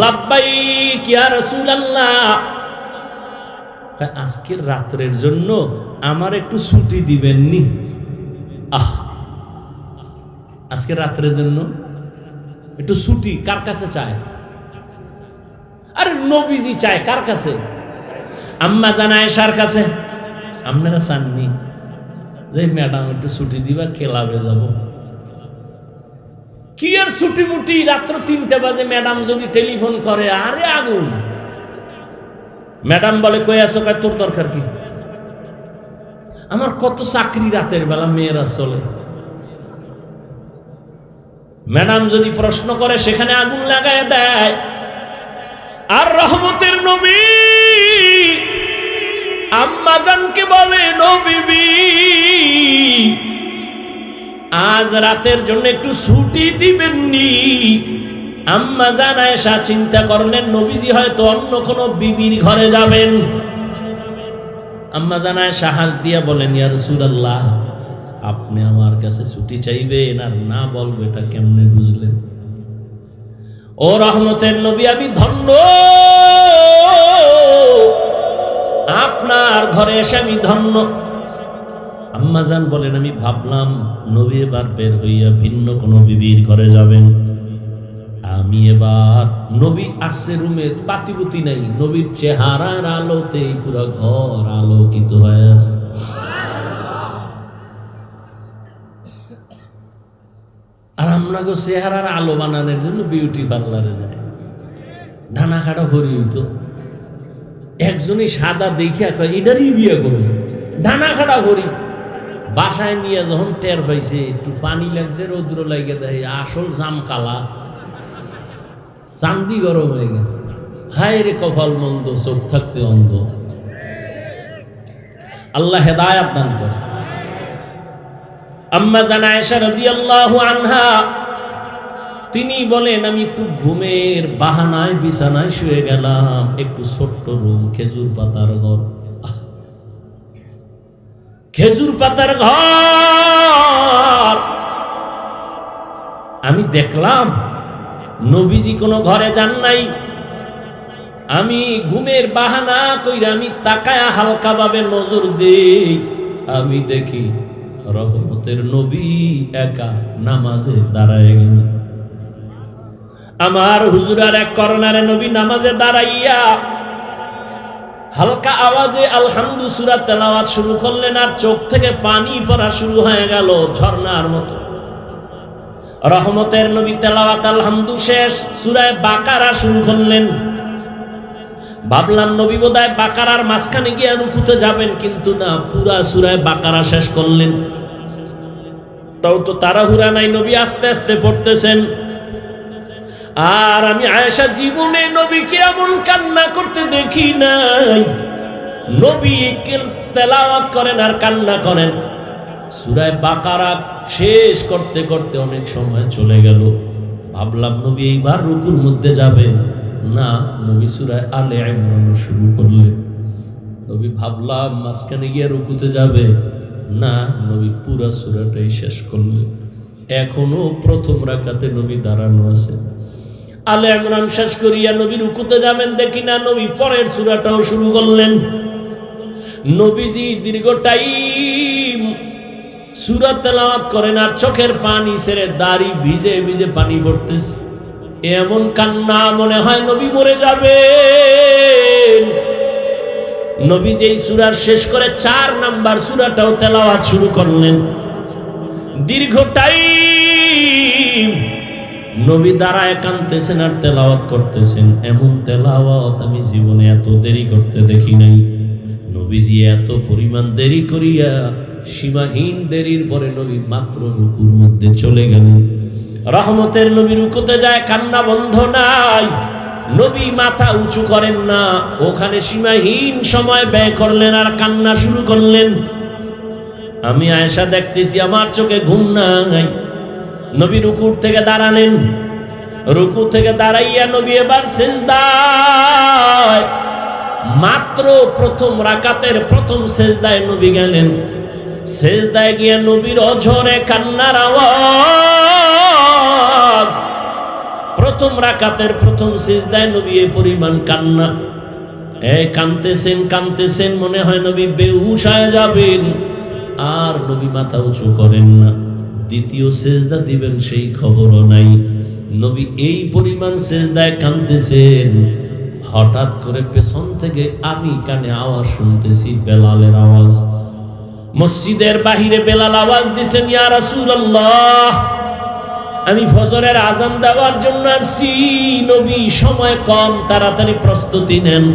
লাব্বাইক ইয়া রাসূলুল্লাহ। আজকের রাত্রের জন্য আমার একটু ছুটি দিবেন নি? আজকের রাত্রের জন্য একটু ছুটি কার কাছে চায়? আরে নবীজি চায় কার কাছে? আম্মা জান আয়েশার কাছে। আপনারা চাননি যে ম্যাডাম একটু ছুটি দিবা, ক্লাবে যাব? কি আর ছুটি মুটি, রাত্র 3টা বাজে ম্যাডাম যদি টেলিফোন করে, আরে আগুন। ম্যাডাম বলে কই আছো? কয় তোর দরকার কি? আমার কত চাকরি রাতের বেলা, মেয়েরা চলে। ম্যাডাম যদি প্রশ্ন করে সেখানে আগুন লাগায় দেয়। আর রহমতের নবী আম্মা জানকে বলে, নবী আজ রাতের জন্য একটু ছুটি দিবেন নি? আম্মা জান আয়েশা চিন্তা করলেন নবীজি হয়তো অন্য কোনো বিবির ঘরে যাবেন। আম্মা জান আয়েশা হাস দিয়া বলেন, ইয়া রাসূলুল্লাহ, আপনি আমার কাছে ছুটি চাইবেন আর না বলবো এটা কেমনে বুঝলেন? ও রহমতের নবী, আমি ধন্য, আপনার ঘরে এসে আমি ধন্য। আম্মা জান বলেন, আমি ভাবলাম নবী এবার বের হইয়া ভিন্ন কোনো বিবির ঘরে যাবেন। আমি এবার, নবী আসছে রুমে, বাতিবুতি নাই, নবীর চেহারার আলোতে পুরো ঘর আলোকিত হয়ে আছে। আর আমরা গো চেহারার আলো বানানোর জন্য বিউটি পার্লারে যায়, ঢানা খাটা ভরি হইতো। একজনই সাদা দেখিয়া কয় এটারই বিয়ে করবো, ঢানা খাটা ভরি। বাসায় নিয়ে যখন টের পাইছে একটু পানি লাগছে, রৌদ্র লাগে দেয়, আসল জাম কালা, চান্দি গরম হয়ে গেছে। হায় রে কপাল মন্দ, চোখ থাকতে অন্ধ। আল্লাহ হেদায়েত দান করে। আম্মা জান আয়েশা রাদিয়াল্লাহু আনহা তিনি বলেন, আমি একটু ঘুমের বাহানায় বিছানায় শুয়ে গেলাম। একটু ছোট্ট রুম, খেজুর পাতার ঘর, খেজুর পাতার ঘর। আমি দেখলাম নবীজি কোনো ঘরে যান নাই। আমি ঘুমের বাহানা কইরা আমি তাকায়া হালকা ভাবে নজর দেই, আমি দেখি রহমতের নবী একা নামাজে দাঁড়ায় গেল। আমার হুজুরার এক কর্নারে নবী নামাজে দাঁড়াইয়া হালকা আওয়াজে আলহামদু সূরা তেলাওয়াত শুরু করলেন, আর চোখ থেকে পানি পড়া শুরু হয়ে গেল ঝর্ণার মতো। রহমতের নবী তেলাওয়াত আলহামদু শেষ, সূরা বাকারা শুরু করলেন। ভাবলাম নবী বোধহয় বাকারার মাঝখানে গিয়ে রুকুতে যাবেন, কিন্তু না, পুরা সূরা বাকারা শেষ করলেন। তাও তো তাড়াহুড়া নাই, নবী আস্তে আস্তে পড়তেছেন। আর আমি আয়েশা জীবনে নবীকে এমন কান্না করতে দেখি নাই। নবী তেলাওয়াত করেন আর কান্না করেন। সূরা বাকারা শেষ করতে করতে অনেক সময় চলে গেল। ভাবলাম নবী এইবার রুকুর মধ্যে যাবে, না, নবী সূরা আলে ইমরান শুরু করলেন। নবী ভাবলাম মাঝখানে গিয়ে রুকুতে যাবে, না, নবী পুরা সূরাটাই শেষ করলেন। এখনো প্রথম রাকাতে নবী দাঁড়ানো আছে। আলে ইমরান শেষ করিয়া নবী রুকুতে যাবেন, দেখি না নবী পরের সূরাটাও শুরু করলেন। নবীজি দীর্ঘ টাইম সূরা তেলাওয়াত করেন আর চোখের পানি ছেড়ে দাড়ি ভিজে ভিজে পানি পড়তেছে। এমন কান্না মনে হয় নবী মরে যাবেন। নবী যেই সূরার শেষ করে 4 নাম্বার সূরাটাও তেলাওয়াত শুরু করলেন। দীর্ঘ টাইম নবী দাঁড়ায় কাঁদতেছেন আর তেলাওয়াত করতেছেন। এমন তেলাওয়াত আমি জীবনে এত দেরি করতে দেখি নাই। নবীজি এত পরিমাণ দেরি করিয়া সীমাহীন দেরির পরে নবী মাত্র রুকুর মধ্যে চলে গেলেন। রহমতের নবী রুকুতে যায়, কান্না বন্ধ নাই। নবী মাথা উঁচু করেন না, ওখানে সীমাহীন সময় ব্যয় করলেন আর কান্না শুরু করলেন। আমি আয়েশা দেখতেছি, আমার চোখে ঘুম নাই। নবী রুকুর থেকে দাঁড়ালেন, রুকু থেকে দাঁড়াইয়া নবী এবার সিজদায়, মাত্র প্রথম রাকাতের প্রথম সিজদায় নবী গেলেন। সিজদায় গিয়া নবীর অঝরে কান্নার আওয়াজ। প্রথম রাকাতের প্রথম সিজদায় নবী এই পরিমাণ কান্না। এই কাঁদতেছেন কাঁদতেছেন, মনে হয় নবী বেহুশ হয়ে যাবেন, আর নবী মাথা উঁচু করেন না। দ্বিতীয় সেজদা দিবেন সেই খবরও নাই। নবী এই পরিমাণ সেজদায় কাঁদতেছেন, হঠাৎ করে পেছন থেকে আমি কানে আওয়াজ শুনতেছি, বেলালের আওয়াজ। মসজিদের বাহিরে বেলাল আওয়াজ দিছেন, ইয়া রাসূলুল্লাহ, আমি ফজরের আজান দেওয়ার জন্য আসছি নবী, সময় কম, তাড়াতাড়ি প্রস্তুতি নেন।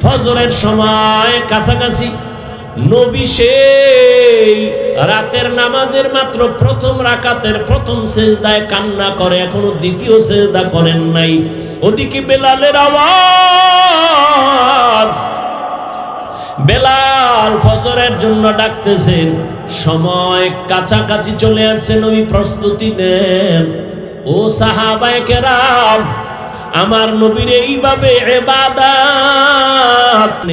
ফজরের সময় কাছাকাছি। নবী সেই রাতের নামাজের মাত্র প্রথম রাকাতের প্রথম সেজদায় কান্না করে, এখনো দ্বিতীয় সেজদা করেন নাই। ওদিকে বেলালের আওয়াজ, বেলাল ফজরের জন্য ডাকতেছেন, সময় কাছাকাছি চলে আসছে, নবী প্রস্তুতি নেন। ও সাহাবায়ে কেরাম, আমার নবীর এইভাবে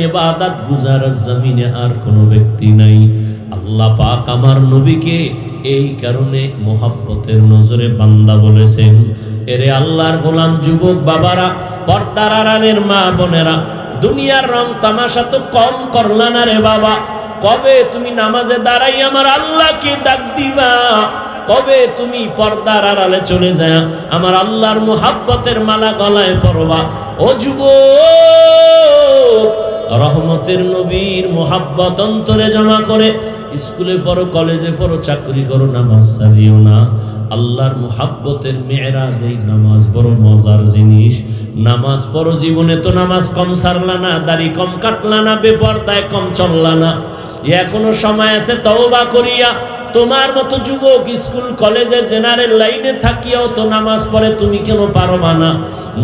ইবাদত গুজারার জমিনে আর কোনো ব্যক্তি নাই। আল্লাহ পাক আমার নবীকে এই কারণে মোহাব্বতের নজরে বান্দা বলেছেন। এরে আল্লাহর গোলাম যুবক বাবারা, পর্দার আড়ালের মা বোনেরা, দুনিয়ার রং তামাশা তো কম করলা না রে বাবা। কবে তুমি নামাজে দাঁড়াই আমার আল্লাহকে ডাক দিবা? কবে তুমি পর্দার আড়ালে চলে যায় আমার আল্লাহর মুহাব্বতের মালা গলায় পরবা? ও যুবক, রহমতের নবীর মুহাব্বত অন্তরে জমা করে স্কুলে পড়ো, কলেজে পড়ো, চাকরি করো, নামাজ ছাড়িও না। আল্লাহর মুহাব্বতের মেরাজ, এই নামাজ বড় মজার জিনিস। নামাজ পড়ো, জীবনে তো নামাজ কম ছাড়লা না, দাড়ি কম কাটলা না, বেপরদায় কম চললা না। এখনো সময় আছে তওবা করিয়া। তোমার মতো যুবক স্কুল কলেজে জেনারেল লাইনে থাকিয়াও তো নামাজ পড়ে, তুমি কেন পারবা না?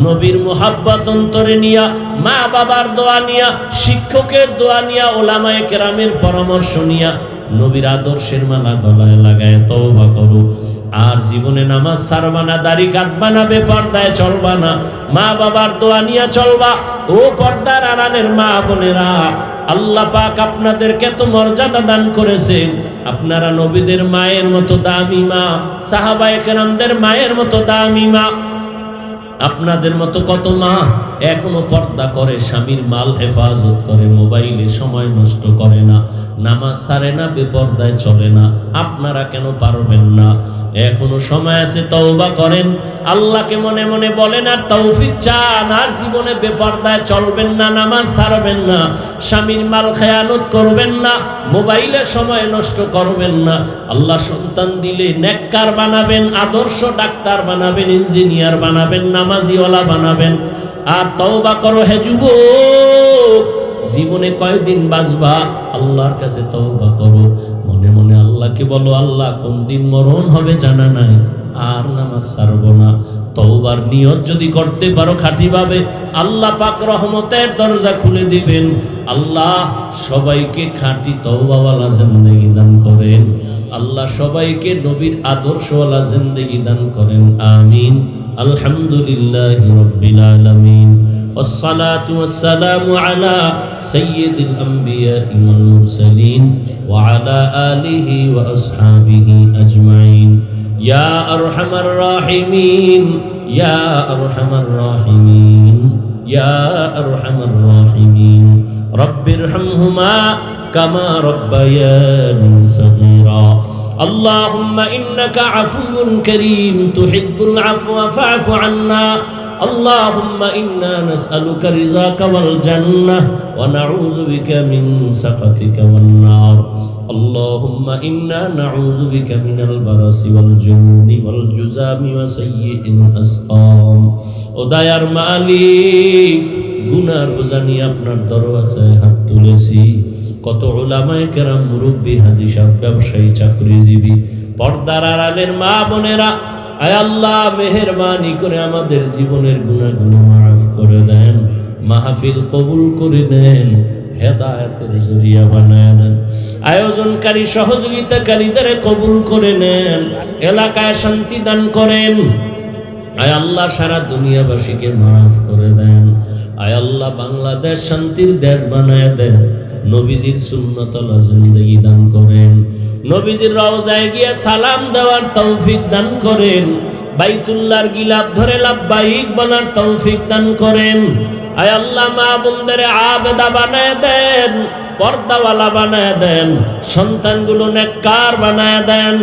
নবীর মুহাব্বত অন্তরে নিয়া, মা বাবার দোয়া নিয়া, শিক্ষকের দোয়া নিয়া, ওলামায়ে কেরামের পরামর্শ নিয়া নবীর আদর্শের মালা গলায় লাগায় তওবা করো। আর জীবনে নামাজ ছাড়বা না, দাড়ি কাটবা না, বেপরদায় চলবা না, মা বাবার দোয়া নিয়া চলবা। ও পর্দার আড়ালের মা বোনেরা, আল্লাহ পাক আপনাদেরকে তো মর্যাদা দান করেছেন। আপনারা নবীদের মায়ের মতো দামি মা, সাহাবায়ে কেরামদের মায়ের মতো দামি মা। আপনাদের মতো কত মা এখনো পর্দা করে, স্বামীর মাল হেফাজত করে, মোবাইলে সময় নষ্ট করে না, নামাজ ছাড়ে না, বেপরদায় চলে না। আপনারা কেন পারবেন না? এখনো সময় আছে, তওবা করেন, আল্লাহকে মনে মনে বলেন, আর তৌফিক চান। আর জীবনে বেপরদায় চলবেন না, নামাজ ছাড়বেন না, স্বামীর মাল খেয়ানত করবেন না, মোবাইলে সময় নষ্ট করবেন না। আল্লাহ সন্তান দিলে নেককার বানাবেন, আদর্শ ডাক্তার বানাবেন, ইঞ্জিনিয়ার বানাবেন, নামাজিওয়ালা বানাবেন। আর তওবা করো হে যুবক, জীবনে কয়দিন বাঁচবা? আল্লাহর কাছে তওবা করো, মনে মনে আল্লাহকে বলো, আল্লাহ কোন দিন মরণ হবে জানা নাই, আর নামাজ ছাড়বো না। তওবার নিয়ত যদি করতে পারো খাঁটিভাবে, আল্লাহ পাক রহমতের দরজা খুলে দিবেন। আল্লাহ সবাইকে খাঁটি তওবাওয়ালা জিন্দেগি দান করেন। আল্লাহ সবাইকে নবীর আদর্শওয়ালা জিন্দেগি দান করেন। আমিন। আলহামদুলিল্লাহি রাব্বিল আলামিন। والصلاة والسلام على سيد الأنبياء والمرسلين وعلى آله وأصحابه أجمعين. يا أرحم الراحمين، يا أرحم الراحمين، يا أرحم الراحمين. رب ارحمهما كما ربياني صغيرا. اللهم إنك عفو كريم تحب العفو فاعف عنا. اللهم إنا نسألك رضاك والجنة ونعوذ بك من سخطك والنار. اللهم إنا نعوذ بك من البرص والجنون والجذام وسيء الأسقام. ও দয়ার মালিক, গুনার বোঝা নিয়ে আপনার দরওয়াজায় হাত তুলেছি। কত উলামায়ে কেরাম, মুরব্বী, হাজী সাহেব, ব্যবসায়ী, চাকরিজীবী, পর্দার আড়ালের মা বোনেরা, আয় আল্লাহ মেহেরবানি করে আমাদের জীবনের গুনাহগুলো মাফ করে দেন, মাহফিল কবুল করে নেন, হেদায়েতের জরিয়া বানায় নেন। আয়োজনকারী সহযোগিতাকারীদের কবুল করে নেন, এলাকায় শান্তি দান করেন। আয় আল্লাহ সারা দুনিয়াবাসীকে মাফ করে দেন। আয় আল্লাহ বাংলাদেশ শান্তির দেশ বানায় দেন। নবীজির সুন্নতওয়ালা জিন্দেগি দান করেন। নবীজির রওজায় গিয়ে সালাম দেওয়ার তৌফিক দান করেন। বাইতুল্লাহর গিলাফ ধরে লাব্বাইক বলার তৌফিক দান করেন। আয় আল্লাহ মা বোনদের আবেদা বানায় দেন, পর্দাওয়ালা বানায় দেন, সন্তানগুলো নেককার বানায় দেন।